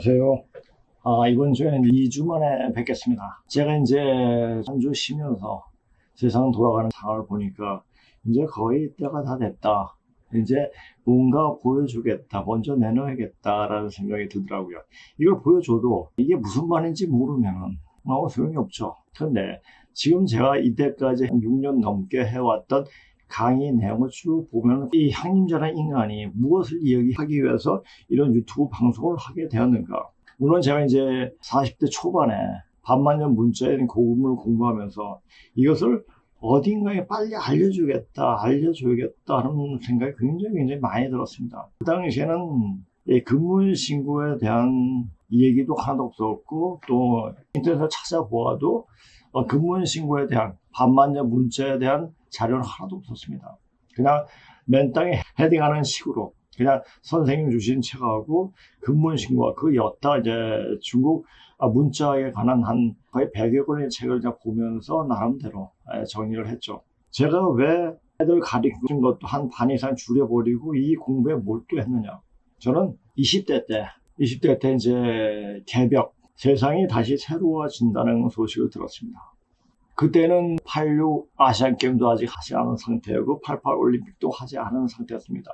안녕하세요. 이번 주에는 2주 만에 뵙겠습니다. 제가 이제 한 주 쉬면서 세상 돌아가는 상황을 보니까 이제 거의 때가 다 됐다. 이제 뭔가 보여주겠다, 먼저 내놓아야겠다라는 생각이 들더라고요. 이걸 보여줘도 이게 무슨 말인지 모르면 아무 소용이 없죠. 그런데 지금 제가 이때까지 한 6년 넘게 해왔던 강의 내용을 쭉 보면 이 향림자라는 인간이 무엇을 이야기하기 위해서 이런 유튜브 방송을 하게 되었는가. 물론 제가 이제 40대 초반에 반만년 문자에 대한 고급문을 공부하면서 이것을 어딘가에 빨리 알려줘야겠다 하는 생각이 굉장히 많이 들었습니다. 그 당시에는 근무신고에 대한 얘기도 하나도 없었고, 또 인터넷을 찾아보아도 근무신고에 대한 반만년 문자에 대한 자료는 하나도 없었습니다. 그냥 맨땅에 헤딩하는 식으로 그냥 선생님 주신 책하고 근무신고와 그 여타 이제 중국 문자에 관한 한 거의 100여 권의 책을 이제 보면서 나름대로 정리를 했죠. 제가 왜 애들 가르친 것도 한 반 이상 줄여버리고 이 공부에 몰두했느냐. 저는 20대 때 이제 개벽, 세상이 다시 새로워진다는 소식을 들었습니다. 그때는 86 아시안게임도 아직 하지 않은 상태고 88 올림픽도 하지 않은 상태였습니다.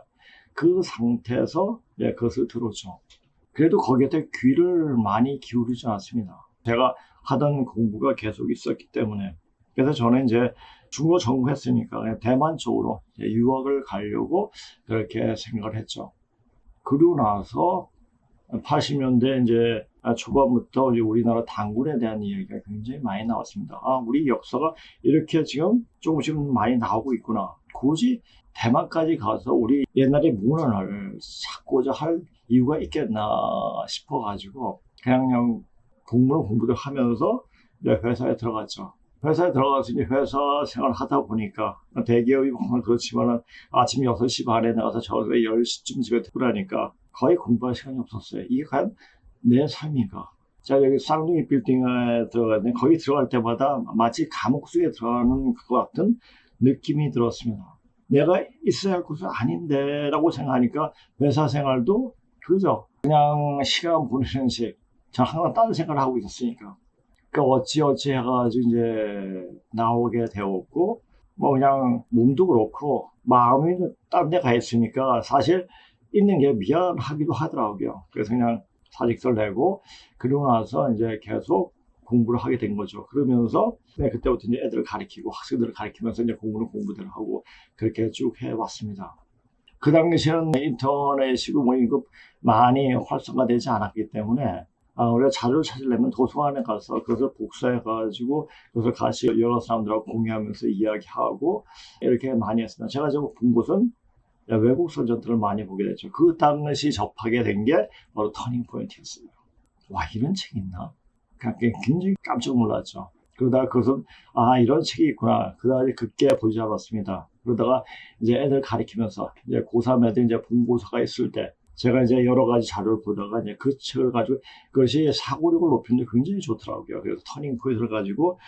그 상태에서 그것을 들었죠. 그래도 거기에 귀를 많이 기울이지 않습니다. 제가 하던 공부가 계속 있었기 때문에. 그래서 저는 이제 중국어 전공했으니까 그냥 대만 쪽으로 유학을 가려고 그렇게 생각을 했죠. 그러고 나서 80년대 이제 초반부터 우리나라 단군에 대한 이야기가 굉장히 많이 나왔습니다. 우리 역사가 이렇게 지금 조금씩 많이 나오고 있구나. 굳이 대만까지 가서 우리 옛날의 문헌을 찾고자 할 이유가 있겠나 싶어가지고 그냥 공부를 하면서 회사에 들어갔죠. 회사에 들어가서 이제 회사 생활을 하다 보니까 대기업이 그렇지만은 아침 6시 반에 나가서 저녁 10시쯤 집에 들어가니까 거의 공부할 시간이 없었어요. 이게 과연 내 삶인가? 제가 여기 쌍둥이 빌딩에 들어갔는데 거기 들어갈 때마다 마치 감옥 속에 들어가는 것 같은 느낌이 들었습니다. 내가 있어야 할 곳은 아닌데 라고 생각하니까 회사 생활도 그죠? 그냥 시간 보내는 식. 저 항상 다른 생각을 하고 있었으니까. 그러니까 어찌 해가지고 이제 나오게 되었고, 뭐 그냥 몸도 그렇고 마음이 다른 데 가 있으니까 사실 있는 게 미안하기도 하더라고요. 그래서 그냥 사직서를 내고 그러고 나서 이제 계속 공부를 하게 된 거죠. 그러면서 그때부터 이제 애들을 가르치고 학생들을 가르치면서 이제 공부들을 하고 그렇게 쭉 해왔습니다. 그 당시에는 인터넷이고 뭐 이거 많이 활성화되지 않았기 때문에 우리가 자료를 찾으려면 도서관에 가서 그것을 복사해가지고 그것을 같이 여러 사람들하고 공유하면서 이야기하고 이렇게 많이 했습니다. 제가 본 곳은 외국 선전들을 많이 보게 됐죠. 그 당시 접하게 된 게 바로 터닝 포인트였어요. 와, 이런 책이 있나? 굉장히 깜짝 놀랐죠. 그러다가 그것은 이런 책이 있구나. 그다음에 그게 보지 않았습니다. 그러다가 이제 애들 가르치면서 이제 고3 애들 이제 본고사가 있을 때 제가 이제 여러 가지 자료를 보다가 이제 그 책을 가지고 그것이 사고력을 높이는 데 굉장히 좋더라고요. 그래서 터닝 포인트를 가지고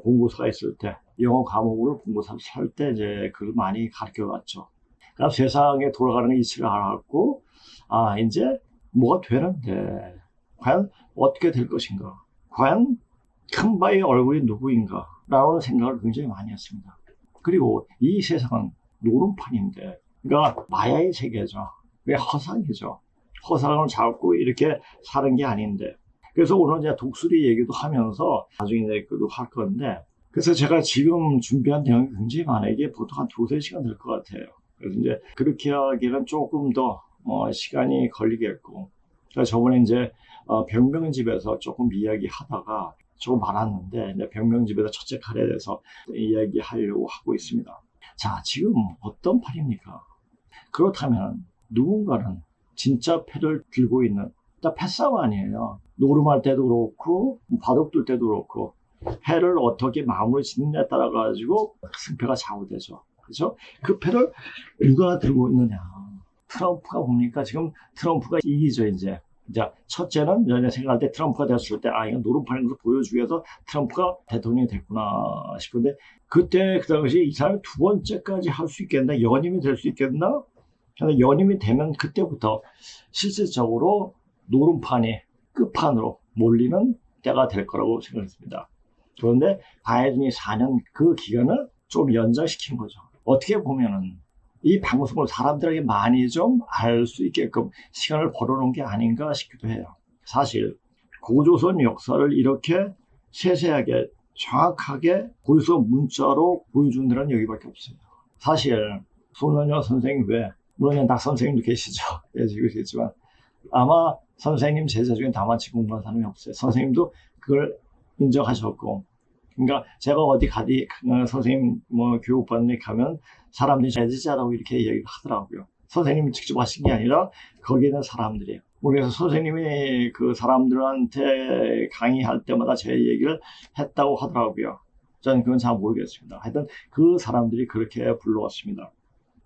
본고사가 있을 때 영어 과목으로 본고사 살 때 이제 그걸 많이 가르쳐 갔죠. 그러니까 세상에 돌아가는 이치를 알았고, 이제 뭐가 되는데, 과연 어떻게 될 것인가? 과연 큰 바의 얼굴이 누구인가? 라는 생각을 굉장히 많이 했습니다. 그리고 이 세상은 노름판인데, 그러니까 마야의 세계죠. 그게 허상이죠. 허상을 잡고 이렇게 사는 게 아닌데. 그래서 오늘 이제 독수리 얘기도 하면서 나중에 이제 그도 할 건데, 그래서 제가 지금 준비한 내용이 굉장히 많아요. 이게 보통 한 2~3시간 될 것 같아요. 그래서 이제 그렇게 하기는 조금 더 시간이 걸리겠고, 그러니까 저번에 이제 병명집에서 조금 이야기하다가 조금 많았는데 이제 병명집에서 첫째 칼에 대해서 이야기하려고 하고 있습니다. 자, 지금 어떤 판입니까? 그렇다면 누군가는 진짜 패를 들고 있는 패싸움 아니에요. 노름할 때도 그렇고 바둑둘 때도 그렇고 패를 어떻게 마무리 짓느냐에 따라 가지고 승패가 좌우되죠. 그렇죠? 그 패를 누가 들고 있느냐. 트럼프가 봅니까? 지금 트럼프가 이기죠, 이제. 첫째는 연애 생각할 때 트럼프가 됐을 때, 이건 노름판인 것을 보여주기 위해서 트럼프가 대통령이 됐구나 싶은데, 그때, 그 당시 이 사람이 두 번째까지 할 수 있겠나? 연임이 될 수 있겠나? 근데 연임이 되면 그때부터 실질적으로 노름판이 끝판으로 몰리는 때가 될 거라고 생각했습니다. 그런데 바이든이 4년 그 기간을 좀 연장시킨 거죠. 어떻게 보면은 이 방송을 사람들에게 많이 좀 알 수 있게끔 시간을 벌어놓은 게 아닌가 싶기도 해요. 사실 고조선 역사를 이렇게 세세하게 정확하게 고조선 문자로 보여준 데는 여기밖에 없어요. 사실 손원효 선생님 외에 물론 낙 선생님도 계시죠. 계시겠지만 아마 선생님 제자 중에 다만치 공부한 사람이 없어요. 선생님도 그걸 인정하셨고, 그러니까 제가 어디 선생님 뭐 교육받는 데 가면 사람들이 제자라고 이렇게 얘기를 하더라고요. 선생님이 직접 하신 게 아니라 거기에 있는 사람들이에요. 그래서 선생님이 그 사람들한테 강의할 때마다 제 얘기를 했다고 하더라고요. 저는 그건 잘 모르겠습니다. 하여튼 그 사람들이 그렇게 불러왔습니다.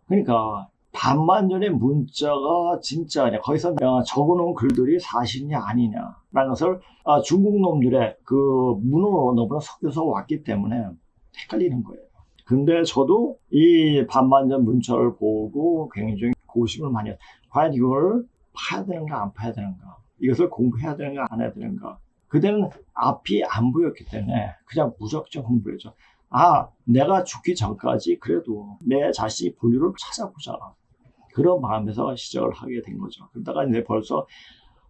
그러니까 반만년의 문자가 진짜냐, 거기서 적어놓은 글들이 사실이냐 아니냐라는 것을 중국 놈들의 그 문호로 너무나 속여서 왔기 때문에 헷갈리는 거예요. 근데 저도 이 반만년 문자를 보고 굉장히 고심을 많이 했어요. 과연 이걸 파야 되는가 안 파야 되는가, 이것을 공부해야 되는가 안 해야 되는가. 그때는 앞이 안 보였기 때문에 그냥 무작정 공부했죠. 내가 죽기 전까지 그래도 내 자신이 본류를 찾아보자, 그런 마음에서 시작을 하게 된 거죠. 그러다가 이제 벌써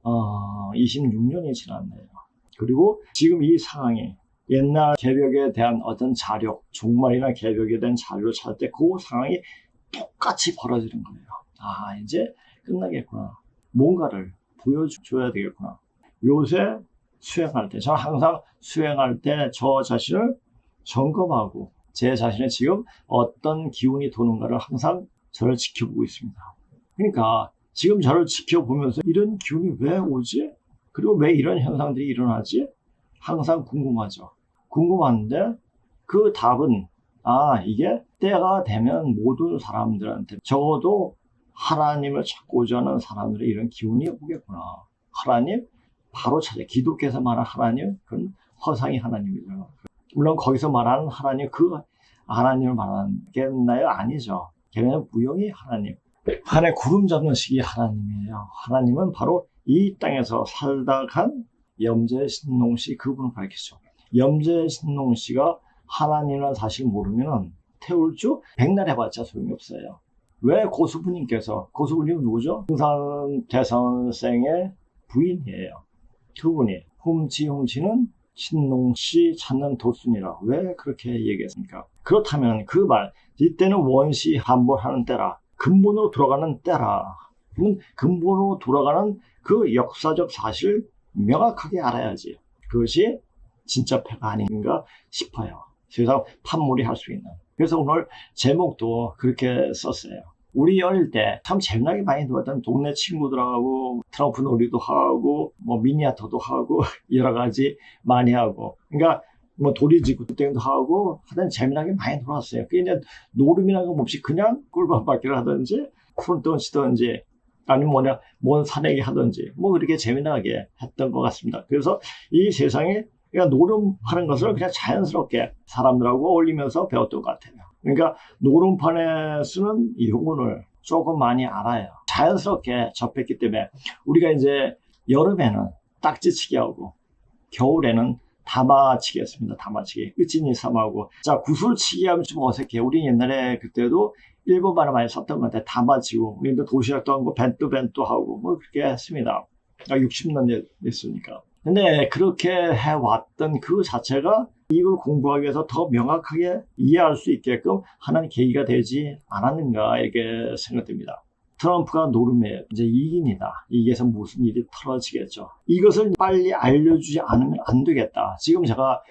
26년이 지났네요. 그리고 지금 이 상황이 옛날 개벽에 대한 어떤 자료, 종말이나 개벽에 대한 자료를 찾을 때 그 상황이 똑같이 벌어지는 거예요. 이제 끝나겠구나, 뭔가를 보여줘야 되겠구나. 요새 수행할 때, 저는 항상 수행할 때 저 자신을 점검하고 제 자신의 지금 어떤 기운이 도는가를 항상 저를 지켜보고 있습니다. 그러니까 지금 저를 지켜보면서 이런 기운이 왜 오지? 그리고 왜 이런 현상들이 일어나지? 항상 궁금하죠. 궁금한데 그 답은 이게 때가 되면 모든 사람들한테, 적어도 하나님을 찾고자 하는 사람들의 이런 기운이 오겠구나. 하나님 바로 찾아. 기독교에서 말하는 하나님, 그건 허상의 하나님이죠. 물론 거기서 말하는 하나님, 그 하나님을 말하겠나요? 아니죠. 걔는 무형의 하나님, 하늘에 구름 잡는 시기 하나님이에요. 하나님은 바로 이 땅에서 살다 간 염제신농씨, 그분을 가리키죠. 염제신농씨가 하나님이라는 사실 모르면 태울주 백날 해봤자 소용이 없어요. 왜 고수부님께서, 고수부님은 누구죠? 대선생의 부인이에요. 그분이 훔치는 신농씨 찾는 도순이라 왜 그렇게 얘기했습니까? 그렇다면 그 말, 이때는 원시 한벌하는 때라, 근본으로 돌아가는 때라. 근본으로 돌아가는 그 역사적 사실을 명확하게 알아야지 그것이 진짜 패가 아닌가 싶어요. 세상 판몰이 할 수 있는. 그래서 오늘 제목도 그렇게 썼어요. 우리 어릴 때 참 재미나게 많이 놀았던 동네 친구들하고 트럼프 놀이도 하고 뭐 미니아터도 하고 여러 가지 많이 하고, 그러니까 뭐 도리지구 땡도 하고 하여튼 재미나게 많이 놀았어요. 그게 이제 노름이라는 건 없이 그냥 꿀밤받기를 하든지 손등 치든지 아니면 뭔 사내기 하든지 뭐 그렇게 재미나게 했던 것 같습니다. 그래서 이 세상에 그러니까 노름하는 것을 그냥 자연스럽게 사람들하고 어울리면서 배웠던 것 같아요. 그러니까 노름판에 쓰는 용어를 조금 많이 알아요. 자연스럽게 접했기 때문에 우리가 이제 여름에는 딱지치기 하고 겨울에는 담아치기 했습니다. 담아치기. 끝진이 삼하고. 자, 구슬치기 하면 좀 어색해. 우리 옛날에 그때도 일본말을 많이 썼던 것 같아요. 담아치고. 우리도 도시락도 하고 벤또 하고 뭐 그렇게 했습니다. 60년 됐으니까. 근데 그렇게 해왔던 그 자체가 이걸 공부하기 위해서 더 명확하게 이해할 수 있게끔 하는 계기가 되지 않았는가 이렇게 생각됩니다. 트럼프가 노름에 이제 이깁니다. 이게서 무슨 일이 털어지겠죠. 이것을 빨리 알려주지 않으면 안 되겠다. 지금 제가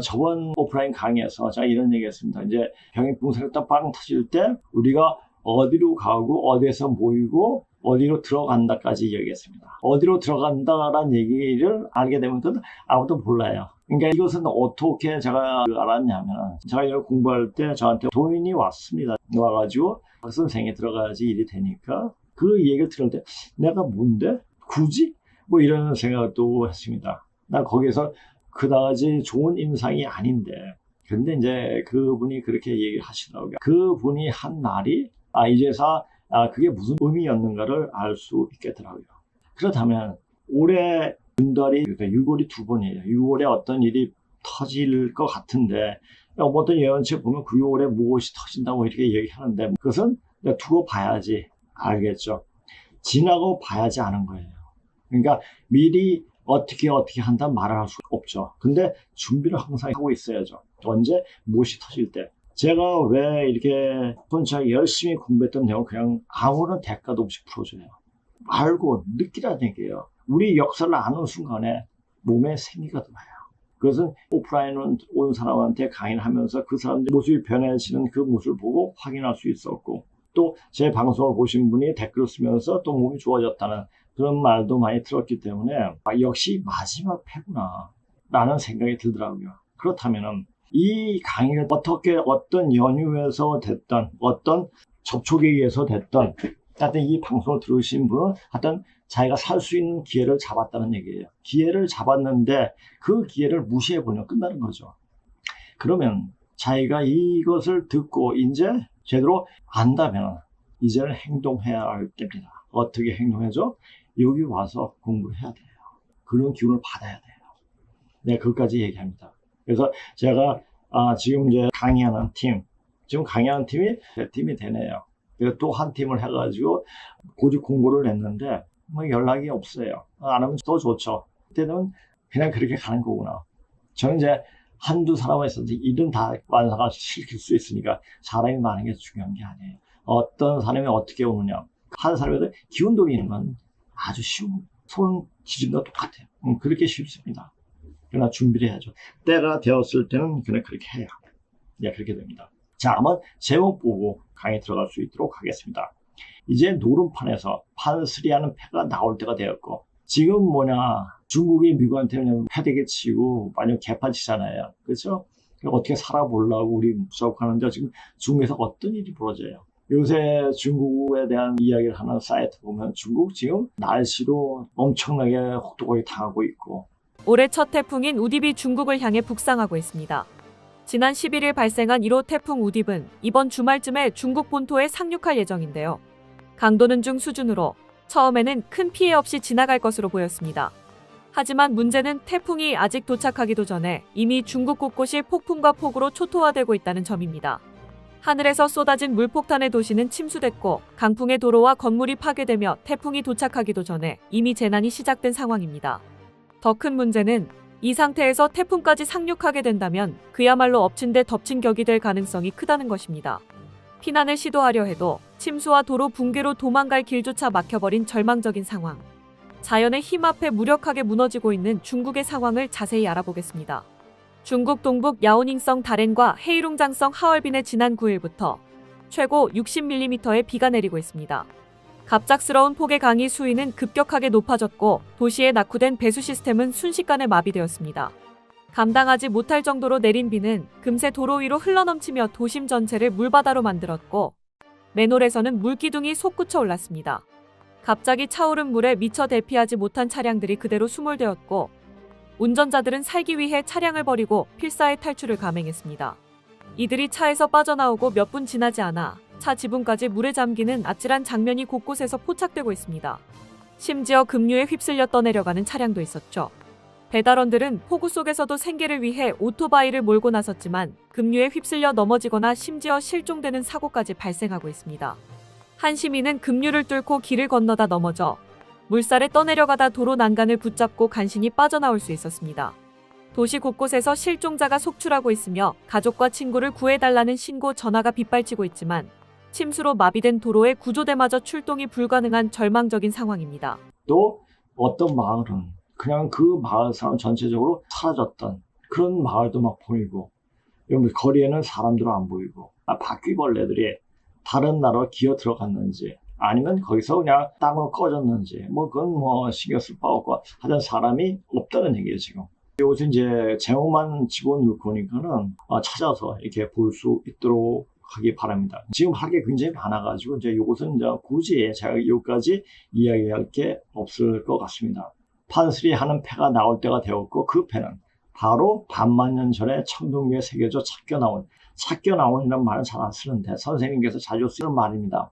저번 오프라인 강의에서 제가 이런 얘기 했습니다. 이제 병역분석이 딱 빵 터질 때 우리가 어디로 가고 어디에서 모이고 어디로 들어간다까지 얘기했습니다. 어디로 들어간다라는 얘기를 알게 되면 아무도 몰라요. 그러니까 이것은 어떻게 제가 알았냐면, 제가 이걸 공부할 때 저한테 도인이 왔습니다. 와가지고 박 선생이 들어가야지 일이 되니까 그 얘기를 들을 때 내가 뭔데? 굳이? 뭐 이런 생각도 했습니다. 난 거기에서 그다지 좋은 인상이 아닌데, 근데 이제 그분이 그렇게 얘기를 하시더라고요. 그분이 한 말이 이제서 그게 무슨 의미였는가를 알 수 있겠더라고요. 그렇다면 올해 윤달이, 그러니까 6월이 두 번이에요. 6월에 어떤 일이 터질 것 같은데, 어떤 예언책 보면 그 6월에 무엇이 터진다고 이렇게 얘기하는데, 그것은 두고 봐야지 알겠죠. 지나고 봐야지 아는 거예요. 그러니까 미리 어떻게 한다 말을 할 수 없죠. 근데 준비를 항상 하고 있어야죠. 언제 무엇이 터질 때. 제가 왜 이렇게 제가 열심히 공부했던 내용을 그냥 아무런 대가도 없이 풀어줘요. 알고 느끼라는 얘기예요. 우리 역사를 아는 순간에 몸에 생기가 들어요. 그것은 오프라인에 온 사람한테 강의를 하면서 그 사람들 모습이 변해지는 그 모습을 보고 확인할 수 있었고, 또 제 방송을 보신 분이 댓글을 쓰면서 또 몸이 좋아졌다는 그런 말도 많이 들었기 때문에 역시 마지막 패구나 라는 생각이 들더라고요. 그렇다면은 이 강의를 어떻게 어떤 연유에서 됐던 어떤 접촉에 의해서 됐던 하여튼 이 방송을 들으신 분은 하여튼 자기가 살 수 있는 기회를 잡았다는 얘기예요. 기회를 잡았는데 그 기회를 무시해버리면 끝나는 거죠. 그러면 자기가 이것을 듣고 이제 제대로 안다면 이제는 행동해야 할 때입니다. 어떻게 행동해죠? 여기 와서 공부를 해야 돼요. 그런 기운을 받아야 돼요. 네, 그것까지 얘기합니다. 그래서 제가 지금 이제 강의하는 지금 강의하는 팀이 3팀이 되네요. 그래서 또 한 팀을 해가지고 고직 공고를 냈는데 뭐 연락이 없어요. 안 하면 더 좋죠. 그때는 그냥 그렇게 가는 거구나. 저는 이제 한두 사람에 있어서 일은 다 완성할 시킬 수 있으니까 사람이 많은 게 중요한 게 아니에요. 어떤 사람이 어떻게 오느냐. 한 사람에도 기운 돌리는 건 아주 쉬운, 손 지짐과 똑같아요. 그렇게 쉽습니다. 그러나 준비를 해야죠. 때가 되었을 때는 그냥 그렇게 해요. 네, 그렇게 됩니다. 자, 한번 제목 보고 강의 들어갈 수 있도록 하겠습니다. 이제 노름판에서 판3하는 패가 나올 때가 되었고, 지금 중국이 미국한테는 패대기 치고 완전 개판치잖아요. 그렇죠? 어떻게 살아보려고 우리 무서워하는데 지금 중국에서 어떤 일이 벌어져요. 요새 중국에 대한 이야기를 하는 사이트 보면 중국 지금 날씨로 엄청나게 혹독하게 당하고 있고, 올해 첫 태풍인 우딥이 중국을 향해 북상하고 있습니다. 지난 11일 발생한 1호 태풍 우딥은 이번 주말쯤에 중국 본토에 상륙할 예정인데요. 강도는 중 수준으로 처음에는 큰 피해 없이 지나갈 것으로 보였습니다. 하지만 문제는 태풍이 아직 도착하기도 전에 이미 중국 곳곳이 폭풍과 폭우로 초토화되고 있다는 점입니다. 하늘에서 쏟아진 물폭탄의 도시는 침수됐고 강풍의 도로와 건물이 파괴되며 태풍이 도착하기도 전에 이미 재난이 시작된 상황입니다. 더 큰 문제는 이 상태에서 태풍까지 상륙하게 된다면 그야말로 엎친 데 덮친 격이 될 가능성이 크다는 것입니다. 피난을 시도하려 해도 침수와 도로 붕괴로 도망갈 길조차 막혀버린 절망적인 상황. 자연의 힘 앞에 무력하게 무너지고 있는 중국의 상황을 자세히 알아보겠습니다. 중국 동북 야오닝성 다롄과 헤이룽장성 하얼빈에 지난 9일부터 최고 60mm의 비가 내리고 있습니다. 갑작스러운 폭의 강의 수위는 급격하게 높아졌고 도시에 낙후된 배수 시스템은 순식간에 마비되었습니다. 감당하지 못할 정도로 내린 비는 금세 도로 위로 흘러넘치며 도심 전체를 물바다로 만들었고 맨홀에서는 물기둥이 솟구쳐 올랐습니다. 갑자기 차오른 물에 미처 대피하지 못한 차량들이 그대로 수몰되었고 운전자들은 살기 위해 차량을 버리고 필사의 탈출을 감행했습니다. 이들이 차에서 빠져나오고 몇 분 지나지 않아 차 지붕까지 물에 잠기는 아찔한 장면이 곳곳에서 포착되고 있습니다. 심지어 급류에 휩쓸려 떠내려가는 차량도 있었죠. 배달원들은 폭우 속에서도 생계를 위해 오토바이를 몰고 나섰지만 급류에 휩쓸려 넘어지거나 심지어 실종되는 사고까지 발생하고 있습니다. 한 시민은 급류를 뚫고 길을 건너다 넘어져 물살에 떠내려가다 도로 난간을 붙잡고 간신히 빠져나올 수 있었습니다. 도시 곳곳에서 실종자가 속출하고 있으며 가족과 친구를 구해달라는 신고 전화가 빗발치고 있지만 침수로 마비된 도로의 구조대마저 출동이 불가능한 절망적인 상황입니다. 또 어떤 마을은 그냥 그 마을 사람 전체적으로 사라졌던 그런 마을도 막 보이고, 거리에는 사람들은 안 보이고, 바퀴벌레들이 다른 나라로 기어 들어갔는지 아니면 거기서 그냥 땅으로 꺼졌는지 그건 신경 쓸 바 없고 하여튼 사람이 없다는 얘기예요. 지금 요새 이제 제목만 집어넣고 보니까는 찾아서 이렇게 볼 수 있도록 하기 바랍니다. 지금 할 게 굉장히 많아가지고 이제 이것은 이제 굳이 제가 여기까지 이야기할 게 없을 것 같습니다. 판3 하는 패가 나올 때가 되었고, 그 패는 바로 반만 년 전에 청동기에 새겨져 착겨 나온이라는 말은 잘 안 쓰는데 선생님께서 자주 쓰는 말입니다.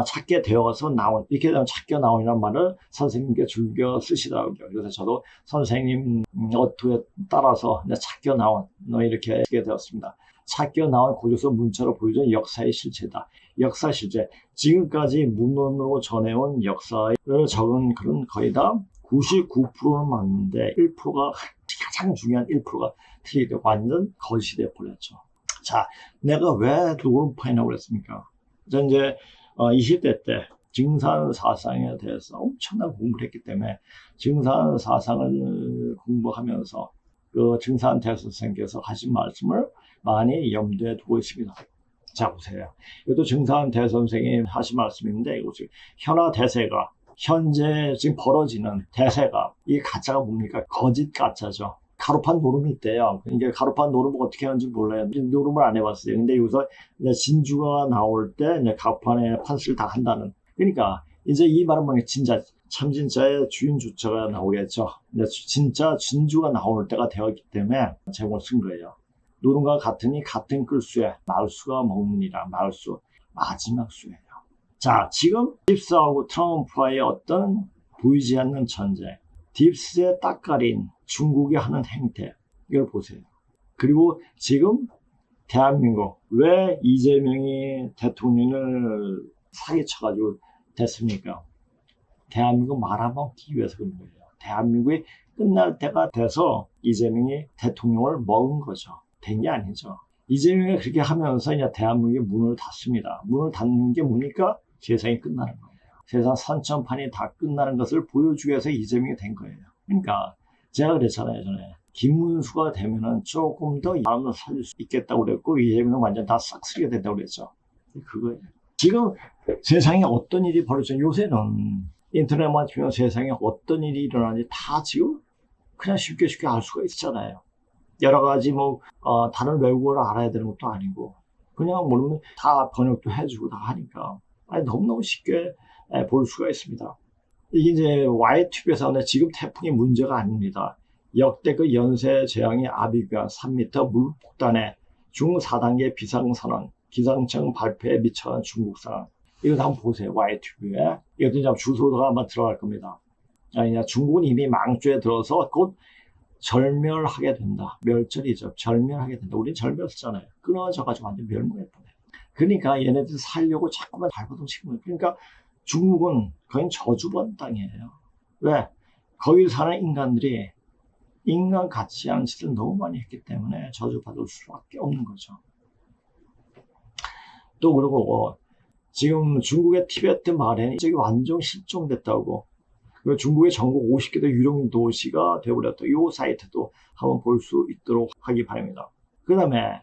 찾게 되어서 나온, 이렇게 되면 찾겨 나온이라는 말을 선생님께 즐겨 쓰시더라고요. 그래서 저도 선생님 어투에 따라서 찾겨 나온, 이렇게 쓰게 되었습니다. 찾겨 나온 고조서 문자로 보여준 역사의 실체다. 역사 실체. 지금까지 문헌으로 전해온 역사를 적은 글은 거의 다 99%는 맞는데 1%가, 가장 중요한 1%가 틀리게 완전 거짓이 되어버렸죠. 자, 내가 왜 누구를 파인하고 그랬습니까? 전 이제 20대 때 증산사상에 대해서 엄청난 공부를 했기 때문에 증산사상을 공부하면서 그 증산대 선생님께서 하신 말씀을 많이 염두에 두고 있습니다. 자, 보세요. 이것도 증산대 선생님 하신 말씀인데, 이것이 현화대세가, 현재 지금 벌어지는 대세가, 이 가짜가 뭡니까? 거짓 가짜죠. 가루판 노름이 있대요. 이게 가루판 노름을 어떻게 하는지 몰라요. 노름을 안 해봤어요. 근데 여기서 진주가 나올 때 이제 가루판에 판수를 다 한다는. 그러니까 이제 이 말은 뭐냐, 진짜 참진짜의 주인주자가 나오겠죠. 진짜 진주가 나올 때가 되었기 때문에 제목을 쓴 거예요. 노름과 같으니 같은 글수에 말수가 먹느니라. 말수 마지막 수예요. 자, 지금 딥스하고 트럼프와의 어떤 보이지 않는 전쟁, 딥스의 따까린 중국이 하는 행태, 이걸 보세요. 그리고 지금 대한민국, 왜 이재명이 대통령을 사기쳐가지고 됐습니까? 대한민국 말아먹기 위해서 그런 거예요. 대한민국이 끝날 때가 돼서 이재명이 대통령을 먹은 거죠. 된 게 아니죠. 이재명이 그렇게 하면서 이제 대한민국이 문을 닫습니다. 문을 닫는 게 뭡니까? 세상이 끝나는 거예요. 세상 선천판이 다 끝나는 것을 보여주기 위해서 이재명이 된 거예요. 그러니까 제가 그랬잖아요, 전에. 김문수가 되면은 조금 더 마음을 살릴 수 있겠다고 그랬고, 이재명은 완전 다 싹쓸이가 된다고 그랬죠. 그거예요. 지금 세상에 어떤 일이 벌어져, 요새는 인터넷만 치면 세상에 어떤 일이 일어나는지 다 지금 그냥 쉽게 알 수가 있잖아요. 여러 가지 다른 외국어를 알아야 되는 것도 아니고, 그냥 모르면 다 번역도 해주고 다 하니까, 너무너무 쉽게 볼 수가 있습니다. 이게 이제 Y튜브에서 지금 태풍이 문제가 아닙니다. 역대급 연쇄 재앙이 아비규환 3m 물폭탄에 중 4단계 비상선언, 기상청 발표에 미쳐간 중국 상황. 이거 한번 보세요. Y튜브에. 이것도 이제 주소가 아마 들어갈 겁니다. 중국은 이미 망조에 들어서 곧 절멸하게 된다. 멸절이죠. 절멸하게 된다. 우린 절멸 쓰잖아요. 끊어져가지고 완전 멸망했다네. 그러니까 얘네들 살려고 자꾸만 발버둥 치는 거예요. 그러니까 중국은 거의 저주받은 땅이에요. 왜? 거기 사는 인간들이 인간 같지 않은 짓을 너무 많이 했기 때문에 저주받을 수밖에 없는 거죠. 또 그리고 지금 중국의 티베트 마을에 저기 완전 실종됐다고. 중국의 전국 50개도 유령 도시가 되어버렸다. 이 사이트도 한번 볼 수 있도록 하기 바랍니다. 그 다음에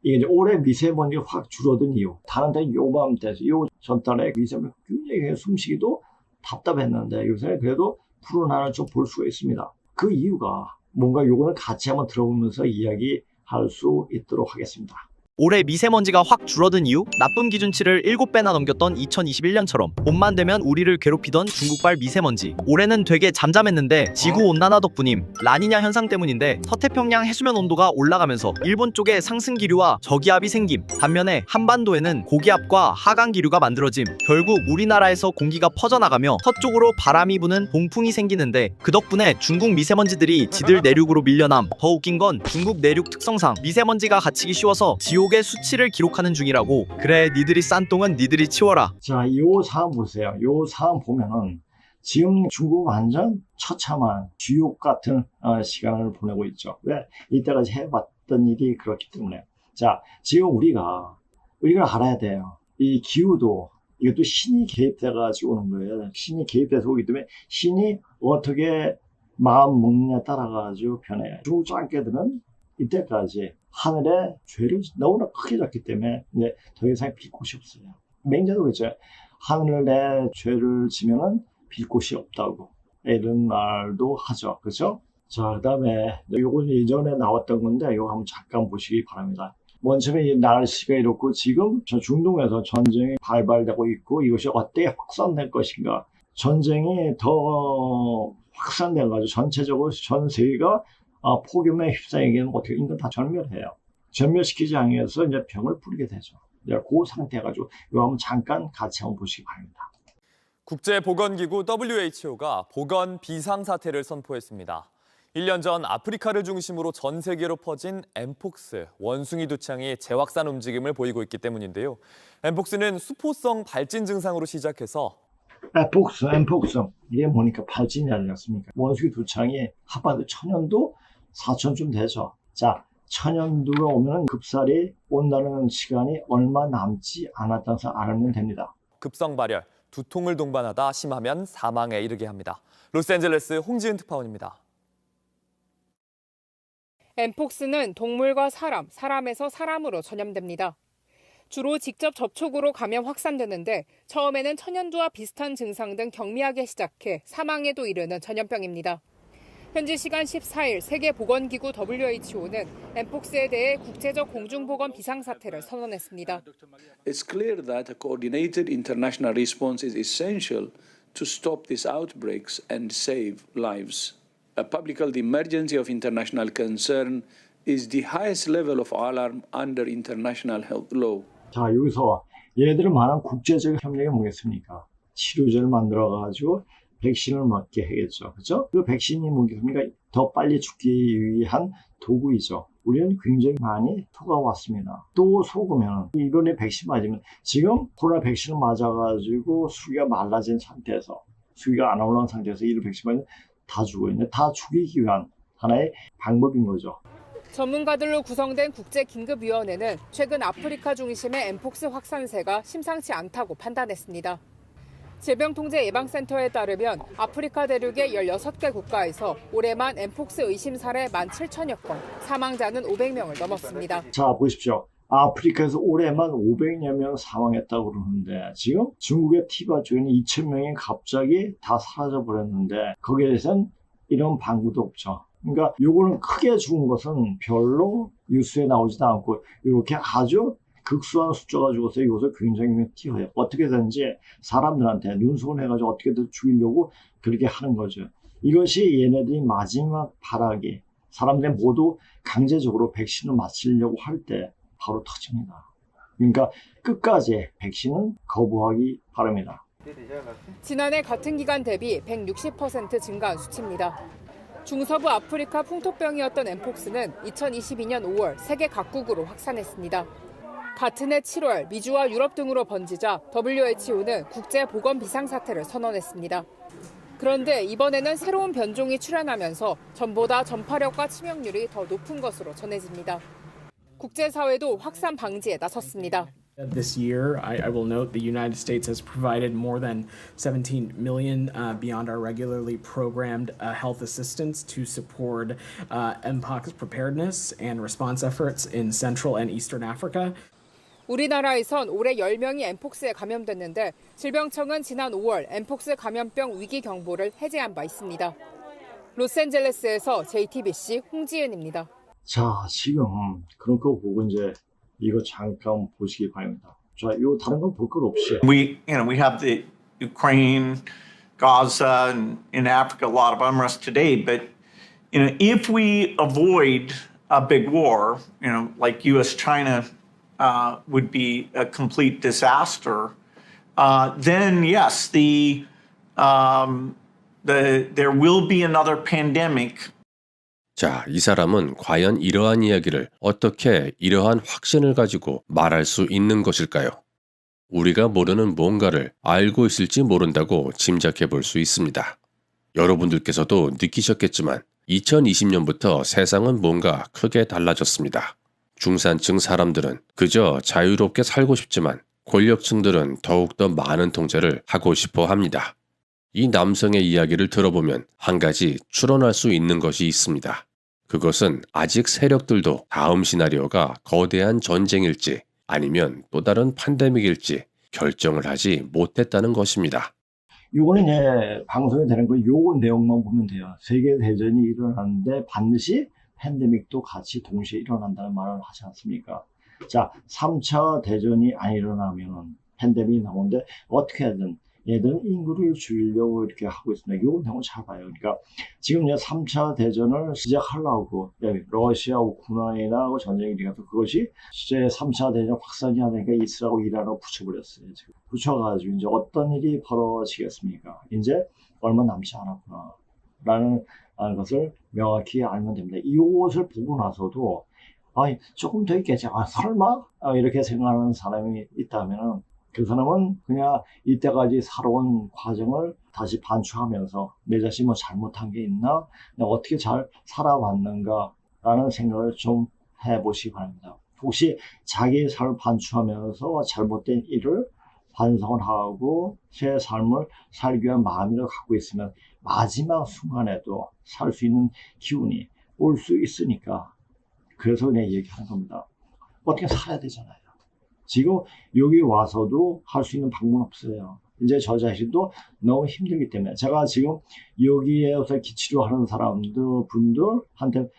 이게 이제 올해 미세먼지가 확 줄어든 이유. 다른 데 요맘때, 요 전달에 미세먼지 굉장히 숨쉬기도 답답했는데 요새 그래도 푸른 하늘 좀 볼 수가 있습니다. 그 이유가 뭔가 요거는 같이 한번 들어보면서 이야기할 수 있도록 하겠습니다. 올해 미세먼지가 확 줄어든 이유? 나쁨 기준치를 7배나 넘겼던 2021년처럼 봄만 되면 우리를 괴롭히던 중국발 미세먼지. 올해는 되게 잠잠했는데 지구온난화 덕분임. 라니냐 현상 때문인데 서태평양 해수면 온도가 올라가면서 일본 쪽에 상승기류와 저기압이 생김. 반면에 한반도에는 고기압과 하강기류가 만들어짐. 결국 우리나라에서 공기가 퍼져나가며 서쪽으로 바람이 부는 봉풍이 생기는데 그 덕분에 중국 미세먼지들이 지들 내륙으로 밀려남. 더 웃긴 건 중국 내륙 특성상 미세먼지가 갇히기 쉬워서 지옥의 수치를 기록하는 중이라고. 그래, 니들이 싼 똥은 니들이 치워라. 자, 요 사안 보세요. 요 사안 보면은 지금 중국 완전 처참한 지옥 같은 시간을 보내고 있죠. 왜? 이때까지 해봤던 일이 그렇기 때문에. 자, 지금 우리가 알아야 돼요. 이 기후도 이것도 신이 개입돼가지고 오는 거예요. 신이 개입돼서 오기 때문에 신이 어떻게 마음 먹느냐에 따라가지고 변해요. 중국 짱깨들은 이때까지 하늘에 죄를 너무나 크게 졌기 때문에 이제 더 이상 빌 곳이 없어요. 맹자도 그랬죠. 하늘에 죄를 지면은 빌 곳이 없다고 이런 말도 하죠. 그렇죠? 자, 그 다음에 요건 예전에 나왔던 건데 이거 한번 잠깐 보시기 바랍니다. 먼저 이 날씨가 이렇고 지금 중동에서 전쟁이 발발되고 있고 이것이 어떻게 확산될 것인가. 전쟁이 더 확산돼가지고 전체적으로 전 세계가 폭염에 휩싸이기는 어떻게 인간 다 절멸해요. 절멸시키지 않기 위해서 이제 병을 부리게 되죠. 그 상태 가지고 이거 한번 잠깐 같이 한번 보시기 바랍니다. 국제보건기구 WHO가 보건 비상사태를 선포했습니다. 1년 전 아프리카를 중심으로 전 세계로 퍼진 엠폭스, 원숭이 두창이 재확산 움직임을 보이고 있기 때문인데요. 엠폭스는 수포성 발진 증상으로 시작해서 엠폭스 이게 뭐니까 발진이 아니었습니까? 원숭이 두창이 합하도 천연도 4천쯤 되죠. 자, 천연두가 오면 급살이 온다는 시간이 얼마 남지 않았다는 것을 알면 됩니다. 급성 발열, 두통을 동반하다 심하면 사망에 이르게 합니다. 로스앤젤레스 홍지은 특파원입니다. 엠폭스는 동물과 사람, 사람에서 사람으로 전염됩니다. 주로 직접 접촉으로 감염 확산되는데 처음에는 천연두와 비슷한 증상 등 경미하게 시작해 사망에도 이르는 전염병입니다. 현지 시간 14일 세계보건기구 WHO는 엠폭스에 대해 국제적 공중보건 비상사태를 선언했습니다. It's clear that a coordinated international response is essential to stop these outbreaks and save lives. A public health emergency of international concern is the highest level of alarm under international health law. 자, 여기서 얘들을 말한 국제적 협력이 뭐겠습니까? 치료제를 만들어가지고 백신을 맞게 하겠죠. 그죠? 그 백신이 뭐겠습니까? 더 빨리 죽기 위한 도구이죠. 우리는 굉장히 많이 속아왔습니다. 또 속으면 이번에 백신 맞으면 지금 코로나 백신을 맞아가지고 수기가 말라진 상태에서 수기가 안 올라온 상태에서 이를 백신 맞으면 다 죽어있는데 다 죽이기 위한 하나의 방법인 거죠. 전문가들로 구성된 국제긴급위원회는 최근 아프리카 중심의 엠폭스 확산세가 심상치 않다고 판단했습니다. 질병통제예방센터에 따르면 아프리카 대륙의 16개 국가에서 올해만 엠폭스 의심 사례 17,000여 건, 사망자는 500명을 넘었습니다. 자, 보십시오. 아프리카에서 올해만 500여 명 사망했다고 그러는데 지금 중국의 티바 주에는 2,000명이 갑자기 다 사라져 버렸는데 거기에 대해서는 이런 방구도 없죠. 그러니까 요거는 크게 죽은 것은 별로 뉴스에 나오지도 않고 이렇게 아주 극소한 숫자가 죽어서 이것을 굉장히 띄어요. 어떻게든지 사람들한테 눈속을 해가지고 어떻게든 죽이려고 그렇게 하는 거죠. 이것이 얘네들이 마지막 발악이 사람들이 모두 강제적으로 백신을 맞으려고 할 때 바로 터집니다. 그러니까 끝까지 백신은 거부하기 바랍니다. 지난해 같은 기간 대비 160% 증가한 수치입니다. 중서부 아프리카 풍토병이었던 엠폭스는 2022년 5월 세계 각국으로 확산했습니다. 같은 해 7월 미주와 유럽 등으로 번지자 WHO는 국제보건 비상사태를 선언했습니다. 그런데 이번에는 새로운 변종이 출현하면서 전보다 전파력과 치명률이 더 높은 것으로 전해집니다. 국제사회도 확산 방지에 나섰습니다. This year, I will note the United States has provided more than 17 million beyond our regularly programmed health assistance to support mpox preparedness and response efforts in Central and Eastern Africa. 우리나라에선 올해 10명이 엠폭스에 감염됐는데 질병청은 지난 5월 엠폭스 감염병 위기 경보를 해제한 바 있습니다. 로스앤젤레스에서 JTBC 홍지은입니다. 자, 지금 그런 거 보고 이제 이거 잠깐 보시기 바랍니다. 자, 이거 다른 건 볼 것 없이. We have the Ukraine, Gaza, and in Africa a lot of unrest today. But if we avoid a big war, like U.S.-China would be a complete disaster. Then yes, there will be another pandemic. 자, 이 사람은 과연 이러한 이야기를 어떻게 이러한 확신을 가지고 말할 수 있는 것일까요? 우리가 모르는 뭔가를 알고 있을지 모른다고 짐작해 볼 수 있습니다. 여러분들께서도 느끼셨겠지만 2020년부터 세상은 뭔가 크게 달라졌습니다. 중산층 사람들은 그저 자유롭게 살고 싶지만 권력층들은 더욱더 많은 통제를 하고 싶어 합니다. 이 남성의 이야기를 들어보면 한 가지 추론할 수 있는 것이 있습니다. 그것은 아직 세력들도 다음 시나리오가 거대한 전쟁일지 아니면 또 다른 팬데믹일지 결정을 하지 못했다는 것입니다. 이거는 방송이 되는 거 요 내용만 보면 돼요. 세계대전이 일어났는데 반드시 팬데믹도 같이 동시에 일어난다는 말을 하지 않습니까? 자, 3차 대전이 안 일어나면 팬데믹이 나오는데 어떻게 하든 얘들은 인구를 줄이려고 이렇게 하고 있습니다. 이거 너무 잘 봐요. 그러니까 지금 이제 3차 대전을 시작하려고 러시아, 우크라이나하고 전쟁이 일어나서 그것이 이제 3차 대전 확산이 안 되니까 이스라엘하고 이란하고 붙여버렸어요. 지금 붙여가지고 이제 어떤 일이 벌어지겠습니까? 이제 얼마 남지 않았구나 라는 것을 명확히 알면 됩니다. 이것을 보고 나서도 조금 더 있겠지. 설마? 이렇게 생각하는 사람이 있다면 그 사람은 그냥 이때까지 살아온 과정을 다시 반추하면서 내 자신이 뭐 잘못한 게 있나? 내가 어떻게 잘 살아왔는가? 라는 생각을 좀 해보시기 바랍니다. 혹시 자기의 삶을 반추하면서 잘못된 일을 반성을 하고 새 삶을 살기 위한 마음을 갖고 있으면 마지막 순간에도 살 수 있는 기운이 올 수 있으니까 그래서 그냥 얘기하는 겁니다. 어떻게 살아야 되잖아요. 지금 여기 와서도 할 수 있는 방법은 없어요. 이제 저 자신도 너무 힘들기 때문에 제가 지금 여기에서 기치료하는 분들한테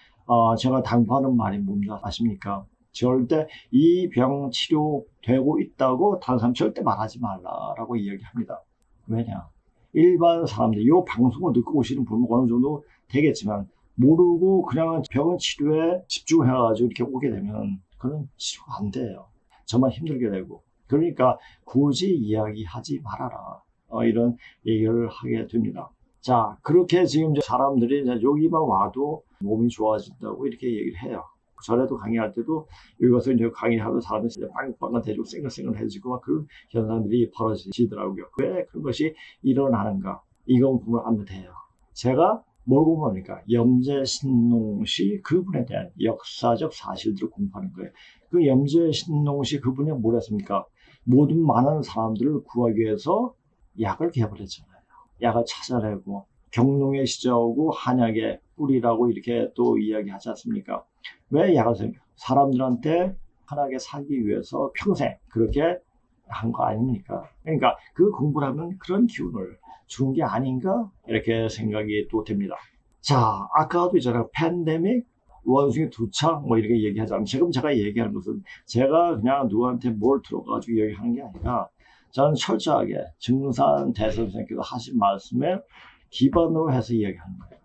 제가 당부하는 말이 뭔지 아십니까? 절대 이 병 치료되고 있다고 다른 사람 절대 말하지 말라라고 이야기합니다. 왜냐? 일반 사람들, 이 방송을 듣고 오시는 분은 어느 정도 되겠지만 모르고 그냥 병 치료에 집중해가지고 이렇게 오게 되면 그런 치료가 안 돼요. 정말 힘들게 되고. 그러니까 굳이 이야기하지 말아라. 이런 얘기를 하게 됩니다. 자, 그렇게 지금 이제 사람들이 이제 여기만 와도 몸이 좋아진다고 이렇게 얘기를 해요. 전에도 강의할 때도 여기 가서 이제 강의하면 사람이 진짜 빵빵한 대고 쌩글쌩글해지고 막 그런 현상들이 벌어지더라고요. 왜 그런 것이 일어나는가? 이건 보면 알면 돼요. 제가 뭘 공부합니까? 염제신농시 그분에 대한 역사적 사실들을 공부하는 거예요. 그 염제신농시 그분이 뭘 했습니까? 모든 많은 사람들을 구하기 위해서 약을 개발했잖아요. 약을 찾아내고 경농의 시작하고 한약의 뿌리라고 이렇게 또 이야기하지 않습니까? 왜 약을 씁니까? 사람들한테 편하게 살기 위해서 평생 그렇게 한 거 아닙니까? 그러니까 그 공부를 하면 그런 기운을 주는 게 아닌가? 이렇게 생각이 또 됩니다. 자, 아까도 있잖아요. 팬데믹, 원숭이 두창, 뭐 이렇게 얘기하자면 지금 제가 얘기하는 것은 제가 그냥 누구한테 뭘 들어가지고 얘기하는 게 아니라 저는 철저하게 증산 대선생께서 하신 말씀에 기반으로 해서 이야기하는 거예요.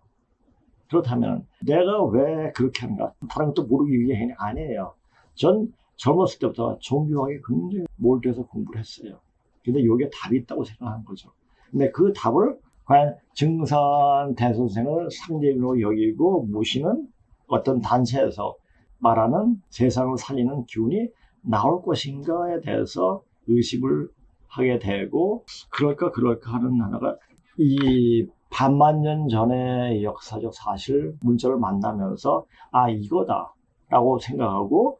그렇다면 내가 왜 그렇게 하는가? 다른 것도 모르기 위해 아니에요. 전 젊었을 때부터 종교학에 굉장히 몰두해서 공부를 했어요. 근데 여기에 답이 있다고 생각하는 거죠. 근데 그 답을 과연 증산 대선생을 상징으로 여기고 모시는 어떤 단체에서 말하는 세상을 살리는 기운이 나올 것인가에 대해서 의심을 하게 되고 그럴까 하는 하나가 이 반만 년 전의 역사적 사실 문자를 만나면서 이거다 라고 생각하고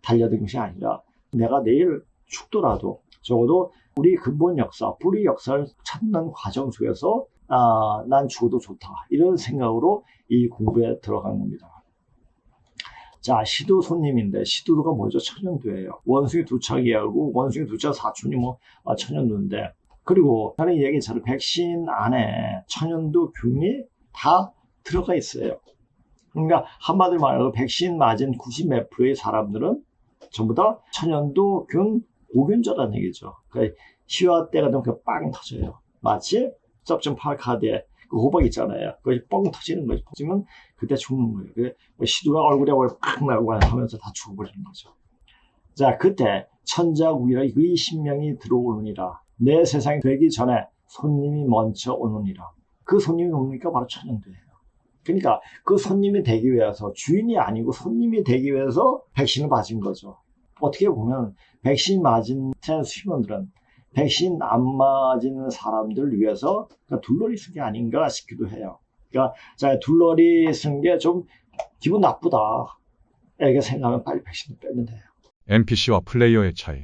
달려든 것이 아니라 내가 내일 죽더라도 적어도 우리 근본 역사, 뿌리 역사를 찾는 과정 속에서 난 죽어도 좋다 이런 생각으로 이 공부에 들어간 겁니다. 자, 시도 손님인데 시도가 뭐죠? 천연두예요. 원숭이 두창이하고 원숭이 두창 사촌이 천연두인데 그리고 저는 얘기처럼 백신 안에 천연두 균이 다 들어가 있어요. 그러니까 한마디로 말해서 백신 맞은 90 몇 프로의 사람들은 전부 다 천연두 균 오균자라는 얘기죠. 그러니까 시화 때가 되면 빵 터져요. 마치 쩝좀8 카드에 그 호박 있잖아요. 그것이 뻥 터지는 거죠. 터지면 그때 죽는 거예요. 그게 시두가 얼굴에 팍 나고 하면서 다 죽어버리는 거죠. 자, 그때 천자국이라 의 신명이 들어오느니라. 내 세상이 되기 전에 손님이 먼저 오느니라. 그 손님이 뭡니까? 바로 천연두예요. 그러니까 그 손님이 되기 위해서 주인이 아니고 손님이 되기 위해서 백신을 맞은 거죠. 어떻게 보면 백신 맞은 수의원들은 백신 안 맞은 사람들을 위해서 둘러리 쓴 게 아닌가 싶기도 해요. 그러니까 둘러리 쓴 게 좀 기분 나쁘다 이렇게 생각하면 빨리 백신을 빼면 돼요. NPC와 플레이어의 차이.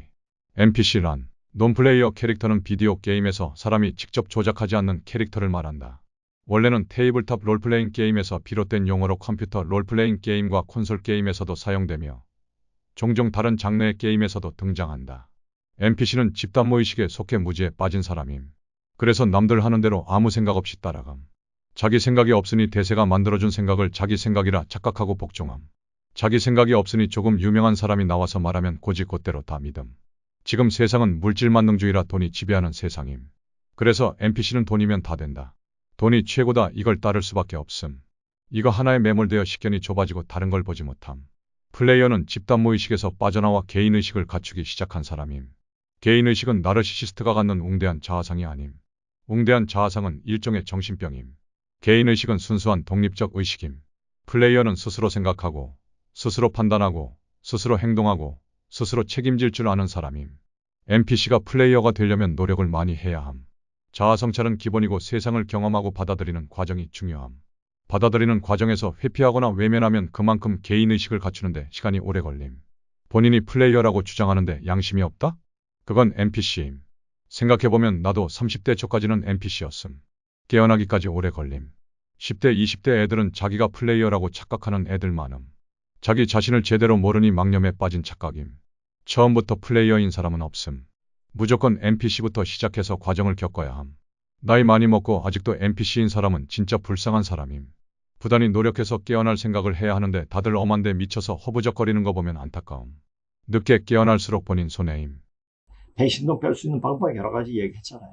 NPC란 논플레이어 캐릭터는 비디오 게임에서 사람이 직접 조작하지 않는 캐릭터를 말한다. 원래는 테이블탑 롤플레잉 게임에서 비롯된 용어로 컴퓨터 롤플레잉 게임과 콘솔 게임에서도 사용되며 종종 다른 장르의 게임에서도 등장한다. NPC는 집단 무의식에 속해 무지에 빠진 사람임. 그래서 남들 하는 대로 아무 생각 없이 따라감. 자기 생각이 없으니 대세가 만들어준 생각을 자기 생각이라 착각하고 복종함. 자기 생각이 없으니 조금 유명한 사람이 나와서 말하면 곧이곧대로 다 믿음. 지금 세상은 물질 만능주의라 돈이 지배하는 세상임. 그래서 NPC는 돈이면 다 된다. 돈이 최고다 이걸 따를 수밖에 없음. 이거 하나에 매몰되어 식견이 좁아지고 다른 걸 보지 못함. 플레이어는 집단 무의식에서 빠져나와 개인의식을 갖추기 시작한 사람임. 개인의식은 나르시시스트가 갖는 웅대한 자아상이 아님. 웅대한 자아상은 일종의 정신병임. 개인의식은 순수한 독립적 의식임. 플레이어는 스스로 생각하고, 스스로 판단하고, 스스로 행동하고, 스스로 책임질 줄 아는 사람임. NPC가 플레이어가 되려면 노력을 많이 해야 함. 자아성찰은 기본이고 세상을 경험하고 받아들이는 과정이 중요함. 받아들이는 과정에서 회피하거나 외면하면 그만큼 개인의식을 갖추는데 시간이 오래 걸림. 본인이 플레이어라고 주장하는데 양심이 없다? 그건 NPC임. 생각해보면 나도 30대 초까지는 NPC였음. 깨어나기까지 오래 걸림. 10대, 20대 애들은 자기가 플레이어라고 착각하는 애들 많음. 자기 자신을 제대로 모르니 망념에 빠진 착각임. 처음부터 플레이어인 사람은 없음. 무조건 NPC부터 시작해서 과정을 겪어야 함. 나이 많이 먹고 아직도 NPC인 사람은 진짜 불쌍한 사람임. 부단히 노력해서 깨어날 생각을 해야 하는데 다들 엄한데 미쳐서 허부적거리는 거 보면 안타까움. 늦게 깨어날수록 본인 손해임. 백신도 뺄 수 있는 방법이 여러 가지 얘기했잖아요.